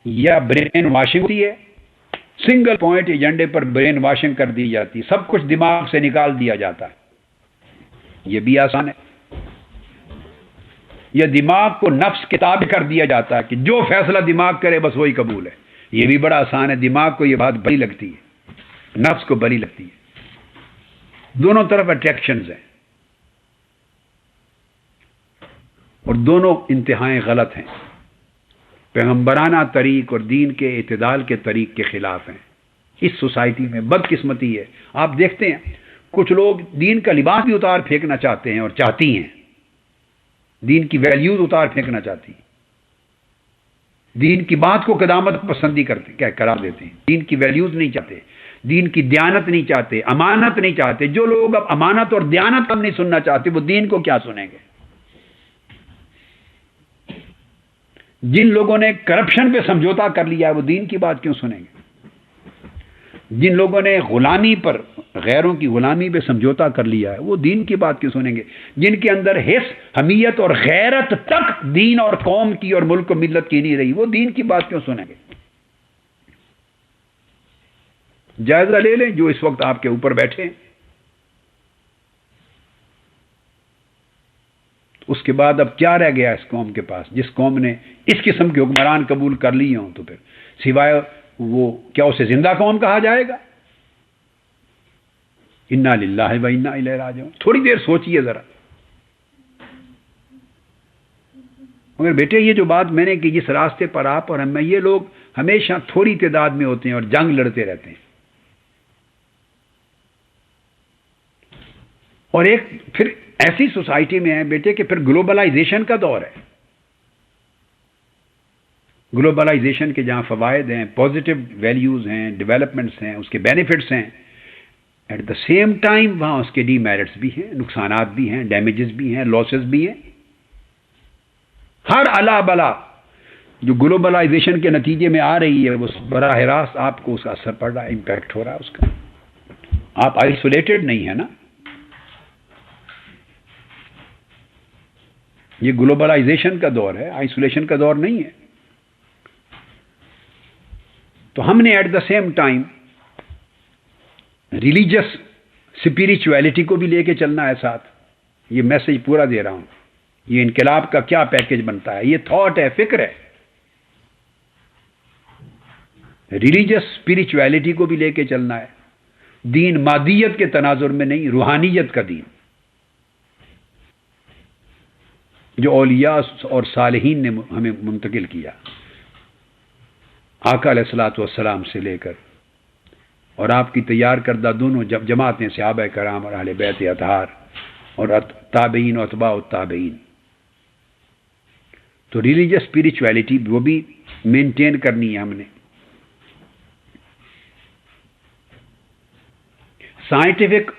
یا برین واشنگ ہوتی ہے، سنگل پوائنٹ ایجنڈے پر برین واشنگ کر دی جاتی ہے، سب کچھ دماغ سے نکال دیا جاتا ہے. یہ بھی آسان ہے. یا دماغ کو نفس کتاب کر دیا جاتا ہے کہ جو فیصلہ دماغ کرے بس وہی قبول ہے. یہ بھی بڑا آسان ہے. دماغ کو یہ بات بڑی لگتی ہے، نفس کو بڑی لگتی ہے. دونوں طرف اٹریکشنز ہیں، اور دونوں انتہائیں غلط ہیں، پیغمبرانہ طریق اور دین کے اعتدال کے طریق کے خلاف ہیں. اس سوسائٹی میں بدقسمتی ہے. آپ دیکھتے ہیں کچھ لوگ دین کا لباس بھی اتار پھینکنا چاہتے ہیں، اور چاہتی ہیں دین کی ویلیوز اتار پھینکنا چاہتی ہیں. دین کی بات کو قدامت پسندی قرار دیتے ہیں. دین کی ویلیوز نہیں چاہتے، دین کی دیانت نہیں چاہتے، امانت نہیں چاہتے. جو لوگ اب امانت اور دیانت ہم نہیں سننا چاہتے، وہ دین کو کیا سنیں گے؟ جن لوگوں نے کرپشن پہ سمجھوتا کر لیا ہے، وہ دین کی بات کیوں سنیں گے؟ جن لوگوں نے غلامی پر، غیروں کی غلامی پہ سمجھوتا کر لیا ہے، وہ دین کی بات کیوں سنیں گے؟ جن کے اندر حس، حمیت اور غیرت تک دین اور قوم کی اور ملک و ملت کی نہیں رہی، وہ دین کی بات کیوں سنیں گے؟ جائزہ لے لیں جو اس وقت آپ کے اوپر بیٹھے ہیں. اس کے بعد اب کیا رہ گیا اس قوم کے پاس؟ جس قوم نے اس قسم کے حکمران قبول کر لیے ہوں تو پھر سوائے وہ کیا اسے زندہ قوم کہا جائے گا؟ انا للہ و انا الیہ راجعون. تھوڑی دیر سوچئے ذرا. مگر بیٹے یہ جو بات میں نے کی، جس راستے پر آپ اور میں، یہ لوگ ہمیشہ تھوڑی تعداد میں ہوتے ہیں اور جنگ لڑتے رہتے ہیں. اور ایک پھر ایسی سوسائٹی میں ہیں بیٹے کہ پھر گلوبلائزیشن کا دور ہے. گلوبلائزیشن کے جہاں فوائد ہیں، پازیٹیو ویلیوز ہیں، ڈیولپمنٹس ہیں، اس کے بینیفٹس ہیں، ایٹ دا سیم ٹائم وہاں اس کے ڈی میرٹس بھی ہیں، نقصانات بھی ہیں، ڈیمیجز بھی ہیں، لاسز بھی ہیں. ہر الا بلا جو گلوبلائزیشن کے نتیجے میں آ رہی ہے، وہ براہ راست آپ کو اس کا اثر پڑ رہا ہے، امپیکٹ ہو رہا ہے اس کا. آپ آئسولیٹڈ نہیں ہیں نا. یہ گلوبلائزیشن کا دور ہے، آئسولیشن کا دور نہیں ہے. تو ہم نے at the same time religious spirituality کو بھی لے کے چلنا ہے ساتھ. یہ میسج پورا دے رہا ہوں. یہ انقلاب کا کیا پیکج بنتا ہے؟ یہ تھاٹ ہے، فکر ہے. ریلیجس اسپرچویلٹی کو بھی لے کے چلنا ہے. دین مادیت کے تناظر میں نہیں، روحانیت کا دین جو اولیاء اور صالحین نے ہمیں منتقل کیا، آقا علیہ الصلوۃ والسلام سے لے کر اور آپ کی تیار کردہ دونوں جماعتیں صحابہ کرام اور اہل بیت اطہار اور تابعین و اتباع التابعین. تو ریلیجس اسپرچویلٹی وہ بھی مینٹین کرنی ہے ہم نے. سائنٹیفک،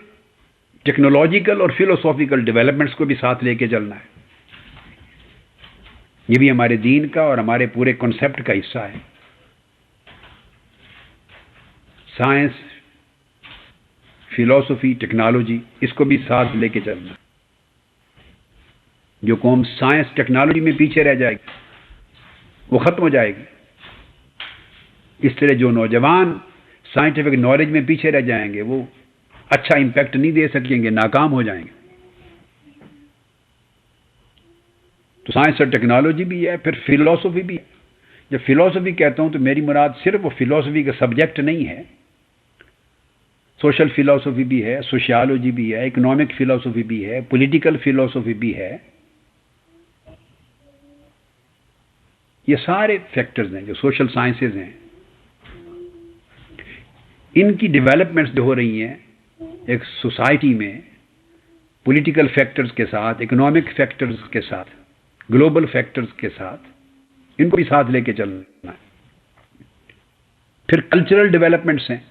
ٹیکنالوجیکل اور فلوسافیکل ڈیولپمنٹس کو بھی ساتھ لے کے چلنا ہے. یہ بھی ہمارے دین کا اور ہمارے پورے کنسیپٹ کا حصہ ہے. سائنس، فلاسفی، ٹیکنالوجی، اس کو بھی ساتھ لے کے چلنا. جو قوم سائنس ٹیکنالوجی میں پیچھے رہ جائے گی وہ ختم ہو جائے گی. اس طرح جو نوجوان سائنٹیفک نالج میں پیچھے رہ جائیں گے وہ اچھا امپیکٹ نہیں دے سکیں گے، ناکام ہو جائیں گے. تو سائنس اور ٹیکنالوجی بھی ہے، پھر فلاسفی بھی ہے. جب فلاسفی کہتا ہوں تو میری مراد صرف وہ فلاسفی کا سبجیکٹ نہیں ہے. سوشل فلاسفی بھی ہے، سوشیالوجی بھی ہے، اکنامک فلاسفی بھی ہے، پولیٹیکل فلاسفی بھی ہے. یہ سارے فیکٹرز ہیں جو سوشل سائنسز ہیں. ان کی ڈیولپمنٹس جو ہو رہی ہیں ایک سوسائٹی میں پولیٹیکل فیکٹرز کے ساتھ، اکنامک فیکٹرز کے ساتھ، گلوبل فیکٹرز کے ساتھ، ان کو بھی ساتھ لے کے چلنا ہے. پھر کلچرل ڈیولپمنٹس ہیں،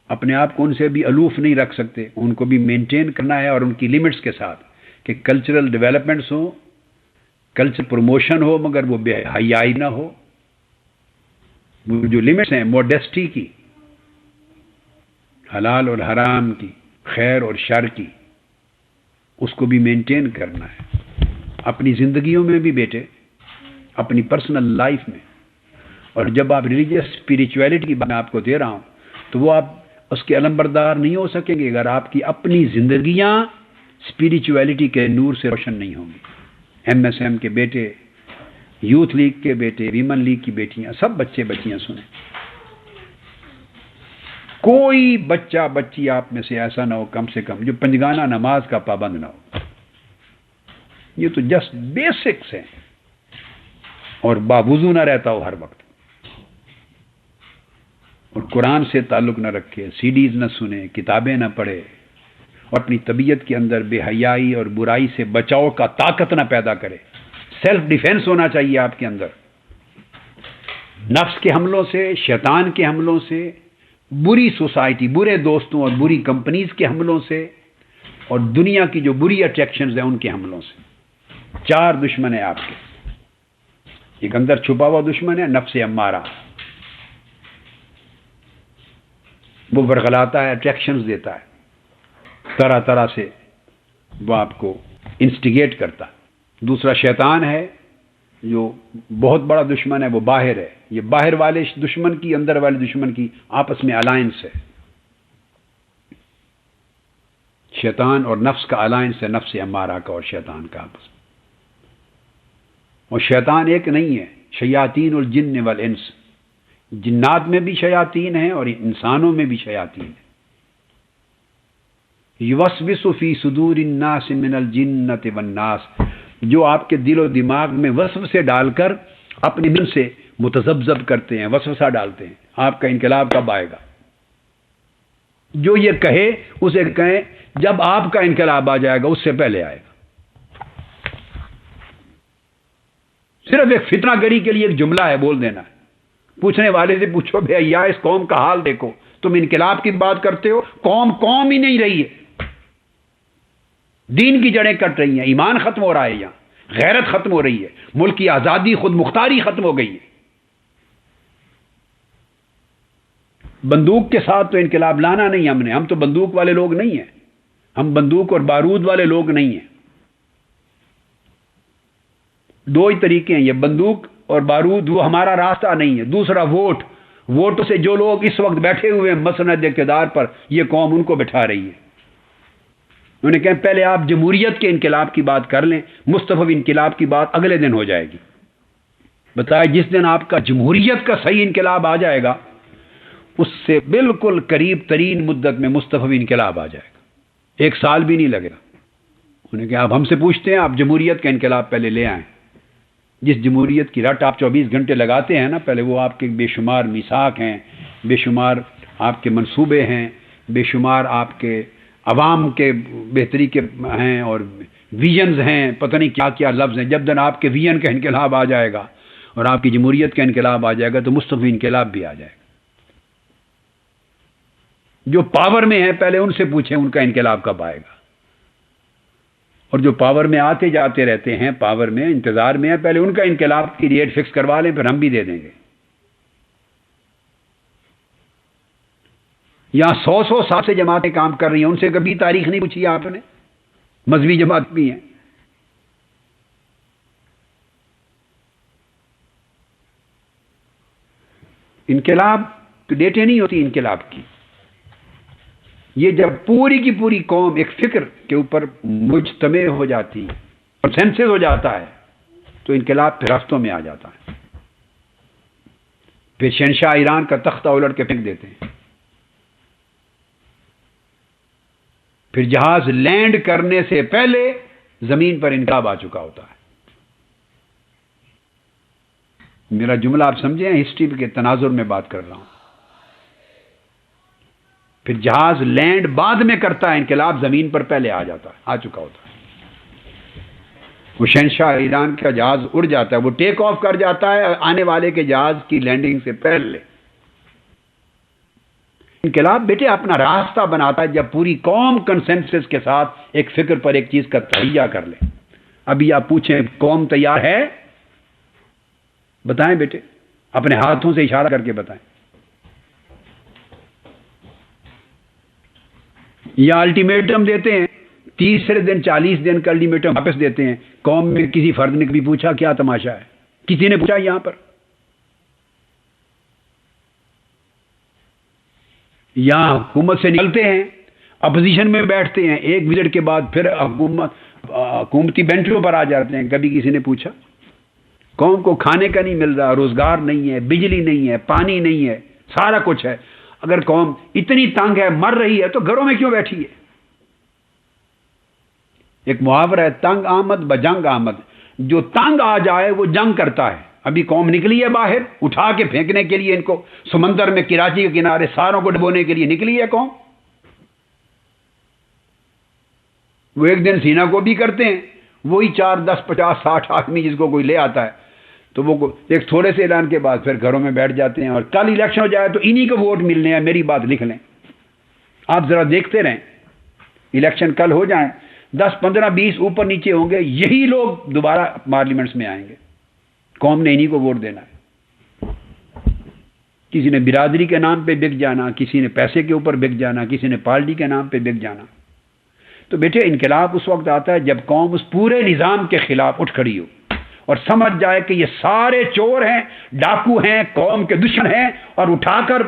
اپنے آپ کو ان سے بھی الوف نہیں رکھ سکتے، ان کو بھی مینٹین کرنا ہے اور ان کی لمٹس کے ساتھ کہ کلچرل ڈیولپمنٹس ہوں، کلچر پروموشن ہو مگر وہ بے حیائی نہ ہو. وہ جو لمٹس ہیں موڈیسٹی کی، حلال اور حرام کی، خیر اور شر کی، اس کو بھی مینٹین کرنا ہے اپنی زندگیوں میں بھی بیٹے، اپنی پرسنل لائف میں. اور جب آپ ریلیجیس اسپرچویلٹی کی بات آپ کو دے رہا ہوں تو وہ آپ اس کے علمبردار نہیں ہو سکیں گے اگر آپ کی اپنی زندگیاں اسپرچویلٹی کے نور سے روشن نہیں ہوں گی. ایم ایس ایم کے بیٹے، یوتھ لیگ کے بیٹے، ویمن لیگ کی بیٹیاں، سب بچے بچیاں سنیں، کوئی بچہ بچی آپ میں سے ایسا نہ ہو کم سے کم جو پنجگانہ نماز کا پابند نہ ہو. یہ تو جسٹ بیسکس ہیں. اور باوضو نہ رہتا ہو ہر وقت، اور قرآن سے تعلق نہ رکھے، سی ڈیز نہ سنے، کتابیں نہ پڑھے، اور اپنی طبیعت کے اندر بے حیائی اور برائی سے بچاؤ کا طاقت نہ پیدا کرے. سیلف ڈیفینس ہونا چاہیے آپ کے اندر، نفس کے حملوں سے، شیطان کے حملوں سے، بری سوسائٹی، برے دوستوں اور بری کمپنیز کے حملوں سے، اور دنیا کی جو بری اٹریکشنز ہیں ان کے حملوں سے. 4 دشمن ہیں آپ کے. ایک اندر چھپا ہوا دشمن ہے نفس امارہ، وہ ورغلاتا ہے، اٹریکشنز دیتا ہے، طرح طرح سے وہ آپ کو انسٹیگیٹ کرتا ہے. دوسرا شیطان ہے جو بہت بڑا دشمن ہے، وہ باہر ہے. یہ باہر والے دشمن کی، اندر والے دشمن کی آپس میں الائنس ہے. شیطان اور نفس کا الائنس ہے، نفس امارہ کا اور شیطان کا آپس میں. اور شیطان ایک نہیں ہے، شیاطین الجن والانس، جنات میں بھی شیاطین ہیں اور انسانوں میں بھی شیاطین ہیں. یوسوس فی صدور الناس من الجنۃ والناس، جو آپ کے دل و دماغ میں وسوسے ڈال کر اپنے من سے متذبذب کرتے ہیں، وسوسہ ڈالتے ہیں. آپ کا انقلاب کب آئے گا؟ جو یہ کہے اسے کہیں جب آپ کا انقلاب آ جائے گا، اس سے پہلے آئے گا. صرف ایک فتنہ گری کے لیے ایک جملہ ہے، بول دینا ہے. پوچھنے والے سے پوچھو بھیا اس قوم کا حال دیکھو، تم انقلاب کی بات کرتے ہو، قوم ہی نہیں رہی ہے، دین کی جڑیں کٹ رہی ہیں، ایمان ختم ہو رہا ہے، یہاں غیرت ختم ہو رہی ہے، ملک کی آزادی، خود مختاری ختم ہو گئی ہے. بندوق کے ساتھ تو انقلاب لانا نہیں ہم تو بندوق والے لوگ نہیں ہیں، ہم بندوق اور بارود والے لوگ نہیں ہیں. 2 ہی طریقے ہیں، یہ بندوق اور بارود وہ ہمارا راستہ نہیں ہے. دوسرا ووٹ سے جو لوگ اس وقت بیٹھے ہوئے ہیں مسند اقتدار پر، یہ قوم ان کو بٹھا رہی ہے. انہوں نے کہا پہلے آپ جمہوریت کے انقلاب کی بات کر لیں، مصطفی انقلاب کی بات اگلے دن ہو جائے گی. بتایا جس دن آپ کا جمہوریت کا صحیح انقلاب آ جائے گا اس سے بالکل قریب ترین مدت میں مستفوی انقلاب آ جائے گا، 1 سال بھی نہیں لگے گا۔ انہیں کہ آپ ہم سے پوچھتے ہیں، آپ جمہوریت کا انقلاب پہلے لے آئیں۔ جس جمہوریت کی رٹ آپ 24 گھنٹے لگاتے ہیں نا، پہلے وہ آپ کے بے شمار میثاق ہیں، بے شمار آپ کے منصوبے ہیں، بے شمار آپ کے عوام کے بہتری کے ہیں اور ویژنز ہیں، پتہ نہیں کیا کیا لفظ ہیں۔ جب دن آپ کے ویژن کا انقلاب آ جائے گا اور آپ کی جمہوریت کا انقلاب آ جائے گا تو مستفی انقلاب بھی آ جائے گا۔ جو پاور میں ہیں پہلے ان سے پوچھیں ان کا انقلاب کب آئے گا، اور جو پاور میں آتے جاتے رہتے ہیں، پاور میں انتظار میں ہیں، پہلے ان کا انقلاب کی ڈیٹ فکس کروا لیں، پھر ہم بھی دے دیں گے۔ یہاں 100 سال سے جماعتیں کام کر رہی ہیں، ان سے کبھی تاریخ نہیں پوچھی آپ نے؟ مذہبی جماعت بھی ہیں۔ انقلاب تو ڈیٹیں نہیں ہوتی انقلاب کی، یہ جب پوری کی پوری قوم ایک فکر کے اوپر مجتمع ہو جاتی ہے، کنسنسس ہو جاتا ہے، تو انقلاب پھر ہفتوں میں آ جاتا ہے۔ پھر شہنشاہ ایران کا تختہ الٹ کے پھینک دیتے ہیں، پھر جہاز لینڈ کرنے سے پہلے زمین پر انقلاب آ چکا ہوتا ہے۔ میرا جملہ آپ سمجھیں، ہسٹری کے تناظر میں بات کر رہا ہوں۔ پھر جہاز لینڈ بعد میں کرتا ہے، انقلاب زمین پر پہلے آ جاتا ہے، آ چکا ہوتا ہے۔ وہ شہنشاہ ایران کا جہاز اڑ جاتا ہے، وہ ٹیک آف کر جاتا ہے آنے والے کے جہاز کی لینڈنگ سے پہلے۔ انقلاب بیٹے اپنا راستہ بناتا ہے جب پوری قوم کنسنسس کے ساتھ ایک فکر پر ایک چیز کا تہیہ کر لے۔ ابھی آپ پوچھیں قوم تیار ہے؟ بتائیں بیٹے، اپنے ہاتھوں سے اشارہ کر کے بتائیں۔ یا الٹیمیٹم دیتے ہیں، 30 دن 40 دن کا الٹیمیٹم واپس دیتے ہیں۔ قوم میں کسی فرد نے کبھی پوچھا کیا تماشا ہے؟ کسی نے پوچھا یہاں پر؟ یا حکومت سے نکلتے ہیں، اپوزیشن میں بیٹھتے ہیں، ایک وزٹ کے بعد پھر حکومتی بینچوں پر آ جاتے ہیں، کبھی کسی نے پوچھا؟ قوم کو کھانے کا نہیں مل رہا، روزگار نہیں ہے، بجلی نہیں ہے، پانی نہیں ہے، سارا کچھ ہے۔ اگر قوم اتنی تنگ ہے، مر رہی ہے، تو گھروں میں کیوں بیٹھی ہے؟ ایک محاورہ ہے، تنگ آمد بجنگ آمد۔ جو تنگ آ جائے وہ جنگ کرتا ہے۔ ابھی قوم نکلی ہے باہر، اٹھا کے پھینکنے کے لیے ان کو سمندر میں، کراچی کے کنارے ساروں کو ڈبونے کے لیے نکلی ہے قوم۔ وہ ایک دن سینہ کو بھی کرتے ہیں، وہی 4 10 50 60 آدمی جس کو کوئی لے آتا ہے، تو وہ ایک تھوڑے سے اعلان کے بعد پھر گھروں میں بیٹھ جاتے ہیں، اور کل الیکشن ہو جائے تو انہی کو ووٹ ملنے ہیں۔ میری بات لکھ لیں، آپ ذرا دیکھتے رہیں، الیکشن کل ہو جائیں، 10 15 20 اوپر نیچے ہوں گے، یہی لوگ دوبارہ پارلیمنٹس میں آئیں گے۔ قوم نے انہی کو ووٹ دینا ہے۔ کسی نے برادری کے نام پہ بک جانا، کسی نے پیسے کے اوپر بک جانا، کسی نے پارٹی کے نام پہ بک جانا۔ تو بیٹے انقلاب اس وقت آتا ہے جب قوم اس پورے نظام کے خلاف اٹھ کھڑی ہو اور سمجھ جائے کہ یہ سارے چور ہیں، ڈاکو ہیں، قوم کے دشمن ہیں، اور اٹھا کر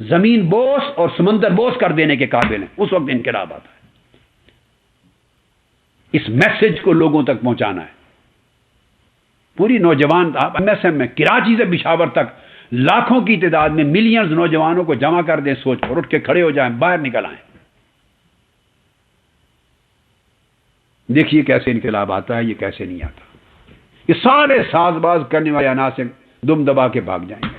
زمین بوس اور سمندر بوس کر دینے کے قابل ہیں۔ اس وقت انقلاب آتا ہے۔ اس میسج کو لوگوں تک پہنچانا ہے۔ پوری نوجوان آپ ایم ایس ایم میں کراچی سے پشاور تک لاکھوں کی تعداد میں ملینز نوجوانوں کو جمع کر دیں، سوچ اور اٹھ کے کھڑے ہو جائیں، باہر نکل آئیں۔ دیکھیے کیسے انقلاب آتا ہے، یہ کیسے نہیں آتا۔ یہ سارے ساز باز کرنے والے عناصر دم دبا کے بھاگ جائیں گے۔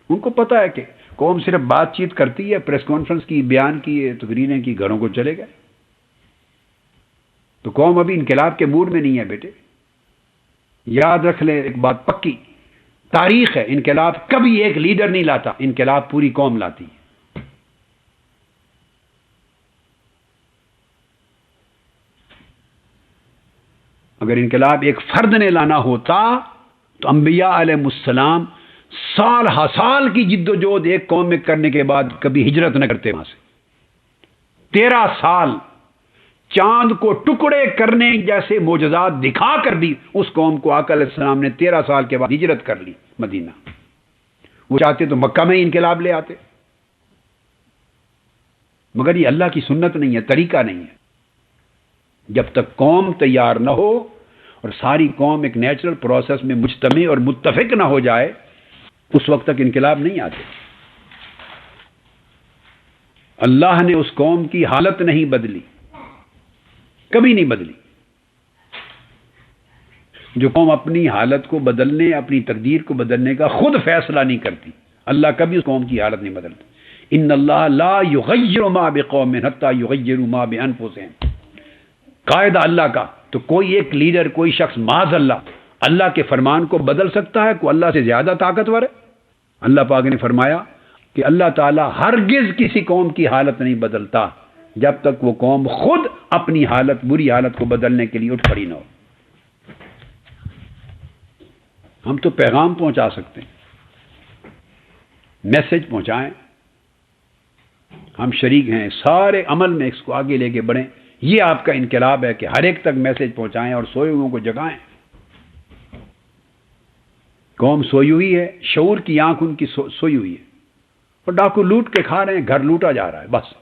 ان کو پتا ہے کہ قوم صرف بات چیت کرتی ہے، پریس کانفرنس کی، بیان کیے، تقریریں کی، گھروں کو چلے گئے۔ تو قوم ابھی انقلاب کے موڈ میں نہیں ہے بیٹے۔ یاد رکھ لیں ایک بات پکی، تاریخ ہے، انقلاب کبھی ایک لیڈر نہیں لاتا، انقلاب پوری قوم لاتی ہے۔ اگر انقلاب ایک فرد نے لانا ہوتا تو انبیاء علیہ السلام سال ہا سال کی جد و جہد ایک قوم میں کرنے کے بعد کبھی ہجرت نہ کرتے وہاں سے۔ 13 سال چاند کو ٹکڑے کرنے جیسے معجزات دکھا کر بھی اس قوم کو آقا علیہ السلام نے 13 سال کے بعد ہجرت کر لی مدینہ۔ وہ چاہتے تو مکہ میں ہی انقلاب لے آتے، مگر یہ اللہ کی سنت نہیں ہے، طریقہ نہیں ہے۔ جب تک قوم تیار نہ ہو اور ساری قوم ایک نیچرل پروسیس میں مجتمع اور متفق نہ ہو جائے، اس وقت تک انقلاب نہیں آتے۔ اللہ نے اس قوم کی حالت نہیں بدلی، کبھی نہیں بدلی۔ جو قوم اپنی حالت کو بدلنے، اپنی تقدیر کو بدلنے کا خود فیصلہ نہیں کرتی، اللہ کبھی اس قوم کی حالت نہیں بدلتا۔ ان اللہ لا یغیر ما بقوم حتی یغیروا ما بانفسہم، قاعدہ اللہ کا۔ تو کوئی ایک لیڈر، کوئی شخص معاذ اللہ کے فرمان کو بدل سکتا ہے؟ کوئی اللہ سے زیادہ طاقتور ہے؟ اللہ پاک نے فرمایا کہ اللہ تعالیٰ ہرگز کسی قوم کی حالت نہیں بدلتا جب تک وہ قوم خود اپنی حالت، بری حالت کو بدلنے کے لیے اٹھ کھڑی نہ ہو۔ ہم تو پیغام پہنچا سکتے ہیں، میسج پہنچائیں، ہم شریک ہیں سارے عمل میں، اس کو آگے لے کے بڑھیں۔ یہ آپ کا انقلاب ہے کہ ہر ایک تک میسج پہنچائیں اور سوئے ہوئوں کو جگائیں۔ قوم سوئی ہوئی ہے، شعور کی آنکھ ان کی سوئی ہوئی ہے، اور ڈاکو لوٹ کے کھا رہے ہیں، گھر لوٹا جا رہا ہے، بس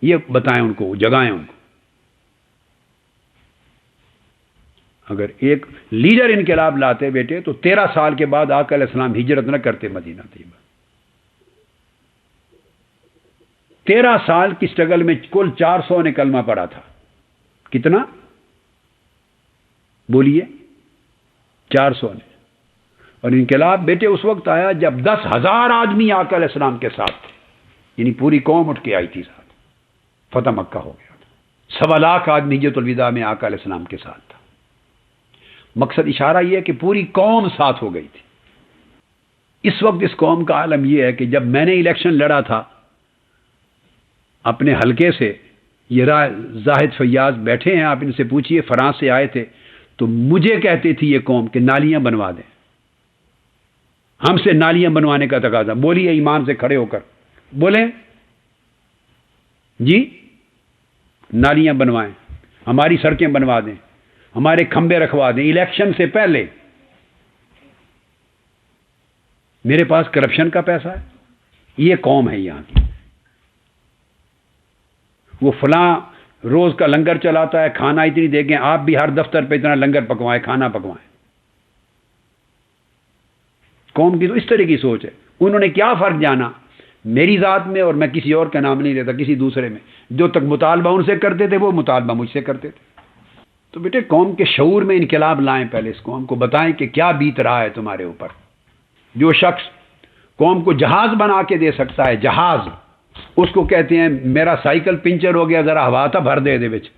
یہ بتائیں ان کو، جگائیں ان کو۔ اگر ایک لیڈر انقلاب لاتے بیٹے تو 13 سال کے بعد آقا علیہ السلام ہجرت نہ کرتے مدینہ طیبہ۔ 13 سال کی سٹرگل میں کل 400 نے کلمہ پڑھا تھا۔ کتنا بولیے؟ 400 نے۔ اور انقلاب بیٹے اس وقت آیا جب 10,000 آدمی آقا علیہ السلام کے ساتھ تھے، یعنی پوری قوم اٹھ کے آئی تھی ساتھ۔ فتح مکہ ہو گیا تھا، 1.25 لاکھ آدمی حجۃ الوداع میں آقا علیہ السلام کے ساتھ تھا۔ مقصد اشارہ یہ ہے کہ پوری قوم ساتھ ہو گئی تھی۔ اس وقت اس قوم کا عالم یہ ہے کہ جب میں نے الیکشن لڑا تھا اپنے حلقے سے، یہ زاہد فیاض بیٹھے ہیں، آپ ان سے پوچھئے، فرانس سے آئے تھے، تو مجھے کہتی تھی یہ قوم کہ نالیاں بنوا دیں، ہم سے نالیاں بنوانے کا تقاضا۔ بولیے ایمان سے کھڑے ہو کر بولیں جی، نالیاں بنوائیں، ہماری سڑکیں بنوا دیں، ہمارے کھمبے رکھوا دیں۔ الیکشن سے پہلے میرے پاس کرپشن کا پیسہ ہے، یہ قوم ہے یہاں کی۔ وہ فلاں روز کا لنگر چلاتا ہے، کھانا اتنی دے گے، آپ بھی ہر دفتر پہ اتنا لنگر پکوائیں، کھانا پکوائیں۔ قوم کی تو اس طرح کی سوچ ہے۔ انہوں نے کیا فرق جانا میری ذات میں، اور میں کسی اور کا نام نہیں لیتا، کسی دوسرے میں۔ جو تک مطالبہ ان سے کرتے تھے وہ مطالبہ مجھ سے کرتے تھے۔ تو بیٹے قوم کے شعور میں انقلاب لائیں، پہلے اس قوم کو بتائیں کہ کیا بیت رہا ہے تمہارے اوپر۔ جو شخص قوم کو جہاز بنا کے دے سکتا ہے، جہاز، اس کو کہتے ہیں میرا سائیکل پنچر ہو گیا، ذرا ہوا تھا بھر دے وچ۔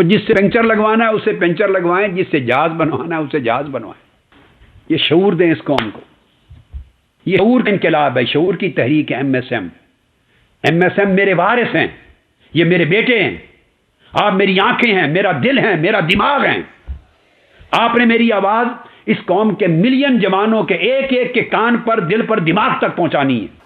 جس سے پنچر لگوانا ہے اسے پنچر لگوائیں، جس سے جہاز بنوانا ہے اسے جہاز بنوائیں۔ یہ شعور دیں اس قوم کو۔ یہ شعور کا انقلاب ہے، شعور کی تحریک ہے۔ ایم ایس ایم میرے وارث ہیں، یہ میرے بیٹے ہیں، آپ میری آنکھیں ہیں، میرا دل ہے، میرا دماغ ہے۔ آپ نے میری آواز اس قوم کے ملین جوانوں کے ایک ایک کے کان پر، دل پر، دماغ تک پہنچانی ہے۔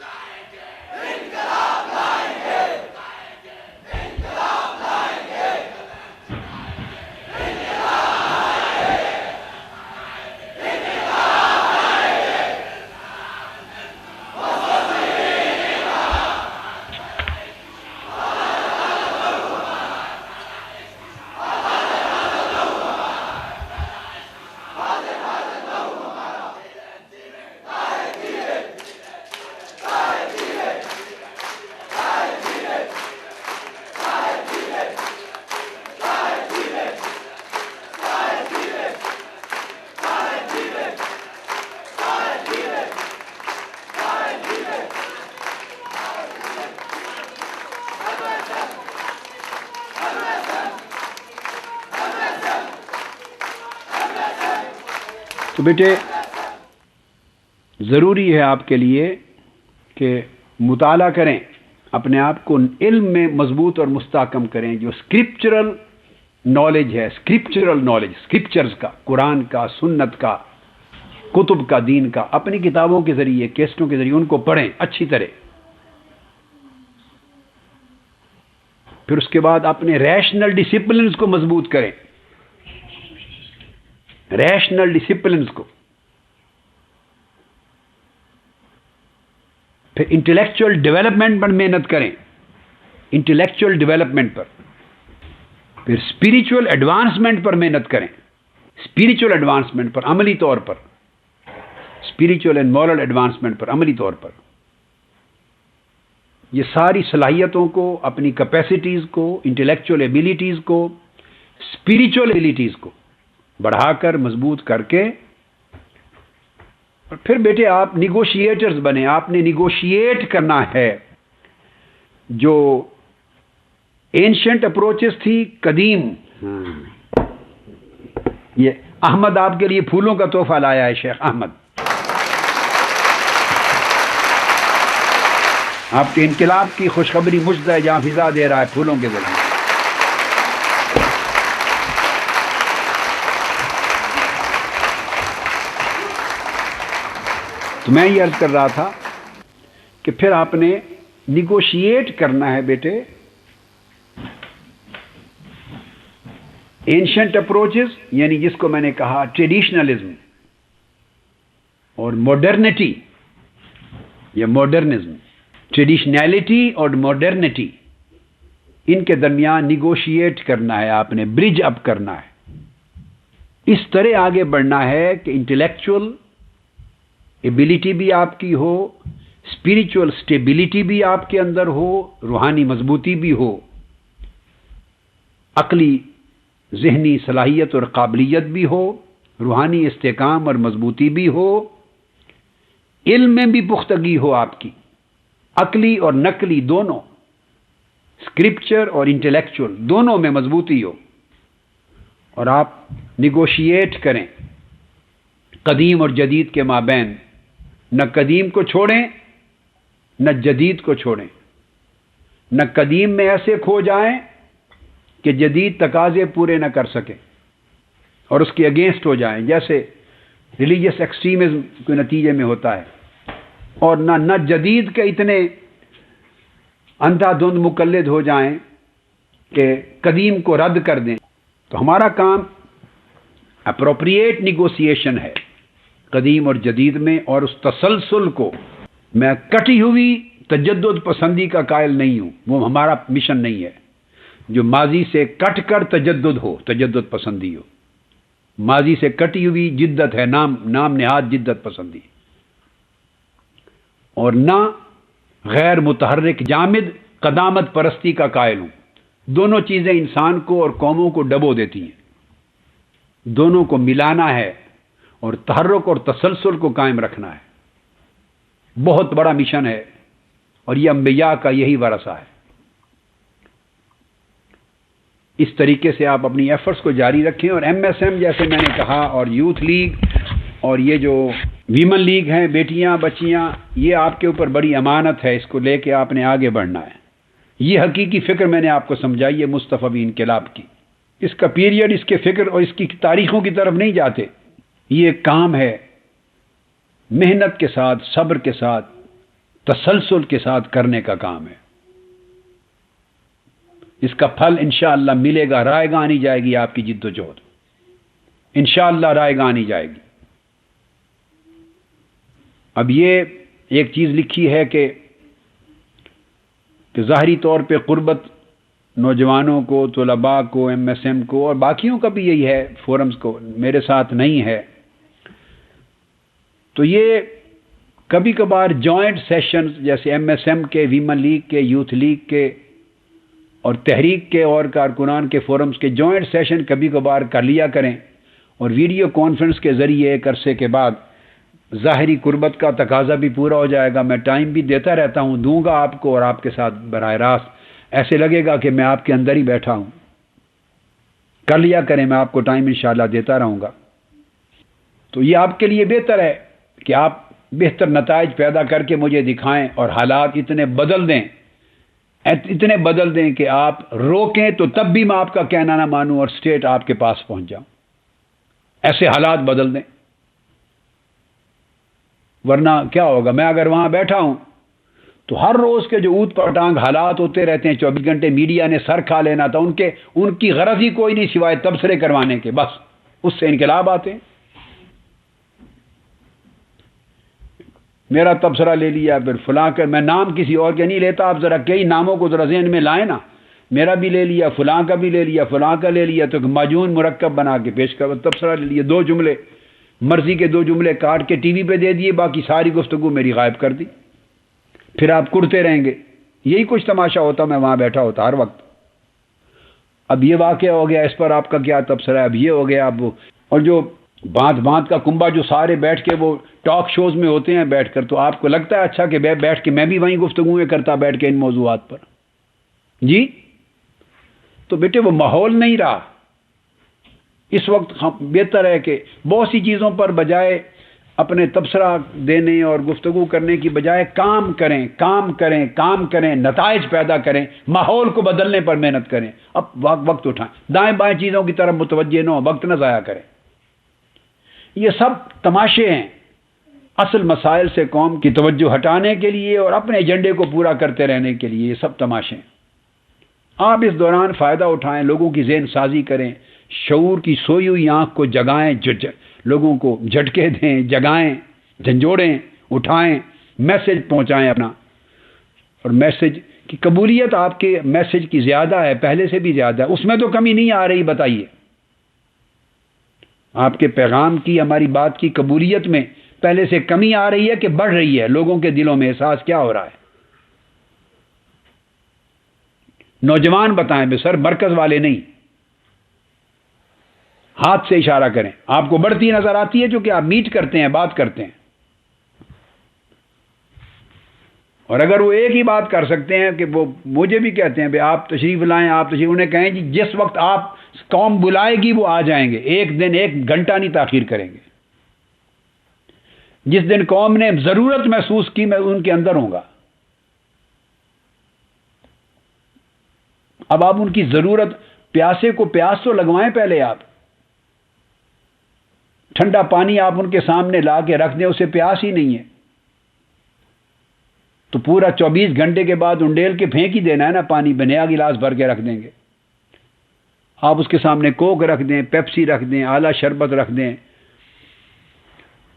تو بیٹے ضروری ہے آپ کے لیے کہ مطالعہ کریں، اپنے آپ کو علم میں مضبوط اور مستحکم کریں۔ جو اسکرپچرل نالج ہے، اسکرپچرل نالج، اسکرپچرز کا، قرآن کا، سنت کا، کتب کا، دین کا، اپنی کتابوں کے ذریعے، کیسٹوں کے ذریعے ان کو پڑھیں اچھی طرح۔ پھر اس کے بعد اپنے ریشنل ڈسپلنز کو مضبوط کریں، ریشنل ڈسپلنز کو۔ پھر انٹلیکچوئل ڈیولپمنٹ پر محنت کریں، انٹلیکچوئل ڈیولپمنٹ پر۔ پھر اسپریچول ایڈوانسمنٹ پر محنت کریں، اسپریچول ایڈوانسمنٹ پر عملی طور پر، اسپریچول اینڈ مورل ایڈوانسمنٹ پر عملی طور پر، یہ ساری صلاحیتوں کو، اپنی کیپیسٹیز کو، انٹلیکچوئل ایبیلیٹیز کو، اسپریچول ایبیلیٹیز کو بڑھا کر مضبوط کر کے، اور پھر بیٹے آپ نیگوشیٹرز بنے. آپ نے نیگوشیٹ کرنا ہے. جو اینشنٹ اپروچز تھی قدیم، یہ احمد آپ کے لیے پھولوں کا تحفہ لایا ہے. شیخ احمد آپ کے انقلاب کی خوشخبری مجد ہے، جہاں فضا دے رہا ہے پھولوں کے ذریعے. تو میں یہ عرض کر رہا تھا کہ پھر آپ نے نیگوشیٹ کرنا ہے بیٹے. اینشنٹ اپروچز یعنی جس کو میں نے کہا ٹریڈیشنلزم اور ماڈرنٹی یا ماڈرنزم، ٹریڈیشنلٹی اور ماڈرنٹی، ان کے درمیان نیگوشیٹ کرنا ہے. آپ نے برج اپ کرنا ہے. اس طرح آگے بڑھنا ہے کہ انٹلیکچوئل ایبیلیٹی بھی آپ کی ہو، اسپریچول اسٹیبلٹی بھی آپ کے اندر ہو، روحانی مضبوطی بھی ہو، عقلی ذہنی صلاحیت اور قابلیت بھی ہو، روحانی استحکام اور مضبوطی بھی ہو، علم میں بھی پختگی ہو آپ کی، عقلی اور نقلی دونوں، اسکرپچر اور انٹلیکچوئل دونوں میں مضبوطی ہو، اور آپ نیگوشیٹ کریں قدیم اور جدید کے مابین. نہ قدیم کو چھوڑیں نہ جدید کو چھوڑیں، نہ قدیم میں ایسے کھو جائیں کہ جدید تقاضے پورے نہ کر سکیں اور اس کے اگینسٹ ہو جائیں، جیسے ریلیجیس ایکسٹریمزم کے نتیجے میں ہوتا ہے. اور نہ جدید کے اتنے اندھا دھند مقلد ہو جائیں کہ قدیم کو رد کر دیں. تو ہمارا کام اپروپریٹ نیگوسیشن ہے قدیم اور جدید میں، اور اس تسلسل کو، میں کٹی ہوئی تجدد پسندی کا قائل نہیں ہوں، وہ ہمارا مشن نہیں ہے. جو ماضی سے کٹ کر تجدد ہو، تجدد پسندی ہو، ماضی سے کٹی ہوئی جدت ہے، نام نہاد جدت پسندی، اور نہ غیر متحرک جامد قدامت پرستی کا قائل ہوں. دونوں چیزیں انسان کو اور قوموں کو ڈبو دیتی ہیں. دونوں کو ملانا ہے اور تحرک اور تسلسل کو قائم رکھنا ہے. بہت بڑا مشن ہے، اور یہ انبیاء کا یہی ورثہ ہے. اس طریقے سے آپ اپنی ایفرٹس کو جاری رکھیں. اور ایم ایس ایم جیسے میں نے کہا، اور یوتھ لیگ اور یہ جو ویمن لیگ ہیں، بیٹیاں بچیاں، یہ آپ کے اوپر بڑی امانت ہے. اس کو لے کے آپ نے آگے بڑھنا ہے. یہ حقیقی فکر میں نے آپ کو سمجھائی ہے مصطفی انقلاب کی. اس کا پیریڈ، اس کے فکر اور اس کی تاریخوں کی طرف نہیں جاتے. یہ ایک کام ہے، محنت کے ساتھ، صبر کے ساتھ، تسلسل کے ساتھ کرنے کا کام ہے. اس کا پھل انشاءاللہ ملے گا. رائے گاہ آنی جائے گی آپ کی جد و جہد، انشاءاللہ رائے گاہ آنی جائے گی. اب یہ ایک چیز لکھی ہے کہ ظاہری طور پہ قربت نوجوانوں کو، طلباء کو، ایم ایس ایم کو اور باقیوں کا بھی یہی ہے، فورمز کو، میرے ساتھ نہیں ہے. تو یہ کبھی کبھار جوائنٹ سیشنز جیسے ایم ایس ایم کے، ویمن لیگ کے، یوتھ لیگ کے اور تحریک کے اور کارکنان کے فورمز کے جوائنٹ سیشن کبھی کبھار کر لیا کریں، اور ویڈیو کانفرنس کے ذریعے ایک عرصے کے بعد ظاہری قربت کا تقاضا بھی پورا ہو جائے گا. میں ٹائم بھی دیتا رہتا ہوں، دوں گا آپ کو، اور آپ کے ساتھ براہ راست ایسے لگے گا کہ میں آپ کے اندر ہی بیٹھا ہوں. کر لیا کریں، میں آپ کو ٹائم انشاءاللہ دیتا رہوں گا. تو یہ آپ کے لیے بہتر ہے کہ آپ بہتر نتائج پیدا کر کے مجھے دکھائیں، اور حالات اتنے بدل دیں کہ آپ روکیں تو تب بھی میں آپ کا کہنا نہ مانوں اور اسٹیٹ آپ کے پاس پہنچ جاؤں. ایسے حالات بدل دیں، ورنہ کیا ہوگا؟ میں اگر وہاں بیٹھا ہوں تو ہر روز کے جو اوت پٹانگ حالات ہوتے رہتے ہیں، 24 گھنٹے میڈیا نے سر کھا لینا تھا، ان کی غرض ہی کوئی نہیں سوائے تبصرے کروانے کے، بس اس سے انقلاب آتے ہیں. میرا تبصرہ لے لیا، پھر فلاں کے، میں نام کسی اور کے نہیں لیتا، آپ ذرا کئی ناموں کو ذرا ذہن میں لائیں نا. میرا بھی لے لیا، فلاں کا بھی لے لیا، فلاں کا لے لیا، تو معجون مرکب بنا کے پیش کر تبصرہ لے لیا، 2 جملے مرضی کے 2 جملے کاٹ کے ٹی وی پہ دے دیے، باقی ساری گفتگو میری غائب کر دی، پھر آپ کرتے رہیں گے۔ یہی کچھ تماشا ہوتا، میں وہاں بیٹھا ہوتا ہر وقت۔ اب یہ واقعہ ہو گیا، اس پر آپ کا کیا تبصرہ ہے؟ اب یہ ہو گیا، اب اور جو باندھ باندھ کا کنبا جو سارے بیٹھ کے وہ ٹاک شوز میں ہوتے ہیں بیٹھ کر، تو آپ کو لگتا ہے اچھا کہ بیٹھ کے میں بھی وہیں گفتگویں کرتا بیٹھ کے ان موضوعات پر؟ جی تو بیٹے وہ ماحول نہیں رہا۔ اس وقت بہتر ہے کہ بہت سی چیزوں پر بجائے اپنے تبصرہ دینے اور گفتگو کرنے کی بجائے کام کریں، کام کریں، کام کریں، نتائج پیدا کریں، ماحول کو بدلنے پر محنت کریں۔ اب وقت اٹھائیں، دائیں بائیں چیزوں کی طرف متوجہ نہ ہو، وقت نہ ضائع کریں۔ یہ سب تماشے ہیں، اصل مسائل سے قوم کی توجہ ہٹانے کے لیے اور اپنے ایجنڈے کو پورا کرتے رہنے کے لیے، یہ سب تماشے ہیں۔ آپ اس دوران فائدہ اٹھائیں، لوگوں کی ذہن سازی کریں، شعور کی سوئی ہوئی آنکھ کو جگائیں، لوگوں کو جھٹکے دیں، جگائیں، جھنجھوڑیں، اٹھائیں، میسج پہنچائیں اپنا۔ اور میسج کی قبولیت آپ کے میسج کی زیادہ ہے، پہلے سے بھی زیادہ ہے، اس میں تو کمی نہیں آ رہی، بتائیے آپ کے پیغام کی، ہماری بات کی قبولیت میں پہلے سے کمی آ رہی ہے کہ بڑھ رہی ہے؟ لوگوں کے دلوں میں احساس کیا ہو رہا ہے؟ نوجوان بتائیں بے سر، مرکز والے نہیں، ہاتھ سے اشارہ کریں۔ آپ کو بڑھتی نظر آتی ہے جو کہ آپ میٹ کرتے ہیں، بات کرتے ہیں، اور اگر وہ ایک ہی بات کر سکتے ہیں کہ وہ مجھے بھی کہتے ہیں آپ تشریف لائیں، آپ تشریف، انہیں کہیں جی جس وقت آپ قوم بلائے گی وہ آ جائیں گے، ایک دن 1 گھنٹہ نہیں تاخیر کریں گے۔ جس دن قوم نے ضرورت محسوس کی میں ان کے اندر ہوں گا۔ اب آپ ان کی ضرورت، پیاسے کو پیاس تو لگوائیں پہلے، آپ ٹھنڈا پانی آپ ان کے سامنے لا کے رکھ دیں، اسے پیاس ہی نہیں ہے تو پورا 24 گھنٹے کے بعد انڈیل کے پھینک ہی دینا ہے نا، پانی بنیا گلاس بھر کے رکھ دیں گے۔ آپ اس کے سامنے کوک رکھ دیں، پیپسی رکھ دیں، اعلیٰ شربت رکھ دیں،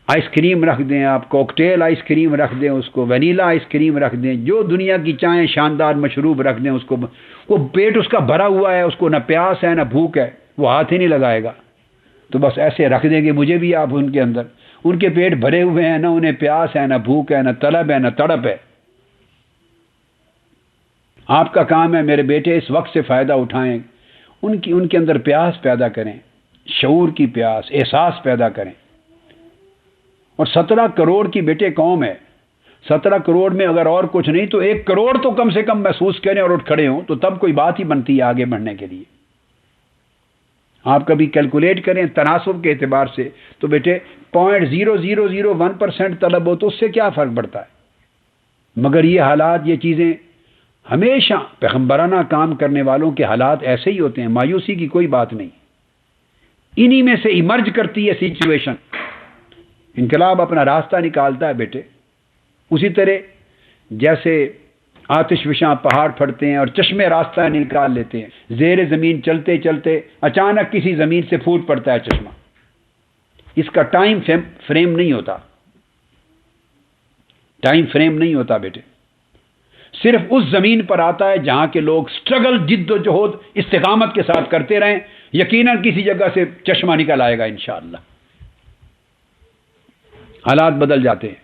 آئس کریم رکھ دیں، آپ کوکٹیل آئس کریم رکھ دیں، اس کو وینیلا آئس کریم رکھ دیں، جو دنیا کی چاہیں شاندار مشروب رکھ دیں، اس کو وہ پیٹ اس کا بھرا ہوا ہے، اس کو نہ پیاس ہے نہ بھوک ہے، وہ ہاتھ ہی نہیں لگائے گا، تو بس ایسے رکھ دیں گے مجھے بھی آپ ان کے اندر، ان کے پیٹ بھرے ہوئے ہیں، نہ انہیں پیاس ہے نہ بھوک ہے نہ طلب ہے نہ تڑپ ہے۔ آپ کا کام ہے میرے بیٹے اس وقت سے فائدہ اٹھائیں، ان کے اندر پیاس پیدا کریں، شعور کی پیاس، احساس پیدا کریں۔ اور 17 کروڑ کی بیٹے قوم ہے، 17 کروڑ میں اگر اور کچھ نہیں تو 1 کروڑ تو کم سے کم محسوس کریں اور اٹھ کھڑے ہوں، تو تب کوئی بات ہی بنتی ہے آگے بڑھنے کے لیے۔ آپ کبھی کیلکولیٹ کریں تناسب کے اعتبار سے تو بیٹے 0.0001% طلب ہو تو اس سے کیا فرق پڑتا ہے؟ مگر یہ حالات، یہ چیزیں ہمیشہ پیغمبرانہ کام کرنے والوں کے حالات ایسے ہی ہوتے ہیں، مایوسی کی کوئی بات نہیں، انہی میں سے ایمرج کرتی ہے سچویشن۔ انقلاب اپنا راستہ نکالتا ہے بیٹے، اسی طرح جیسے آتش فشاں پہاڑ پھٹتے ہیں اور چشمے راستہ نکال لیتے ہیں، زیر زمین چلتے چلتے اچانک کسی زمین سے پھوٹ پڑتا ہے چشمہ، اس کا ٹائم فریم نہیں ہوتا، ٹائم فریم نہیں ہوتا بیٹے، صرف اس زمین پر آتا ہے جہاں کے لوگ سٹرگل، جد و جہد استقامت کے ساتھ کرتے رہیں، یقیناً کسی جگہ سے چشمہ نکل آئے گا انشاءاللہ۔ حالات بدل جاتے ہیں،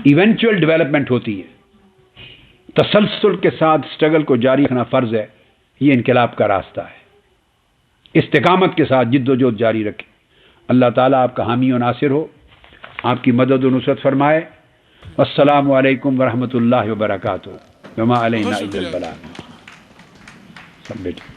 ایونچوئل ڈیولپمنٹ ہوتی ہے، تسلسل کے ساتھ سٹرگل کو جاری رکھنا فرض ہے، یہ انقلاب کا راستہ ہے، استقامت کے ساتھ جد و جہد جاری رکھیں۔ اللہ تعالیٰ آپ کا حامی و ناصر ہو، آپ کی مدد و نصرت فرمائے۔ السلام علیکم ورحمۃ اللہ وبرکاتہ۔ وما علینا الا البلاغ۔ سب بیٹے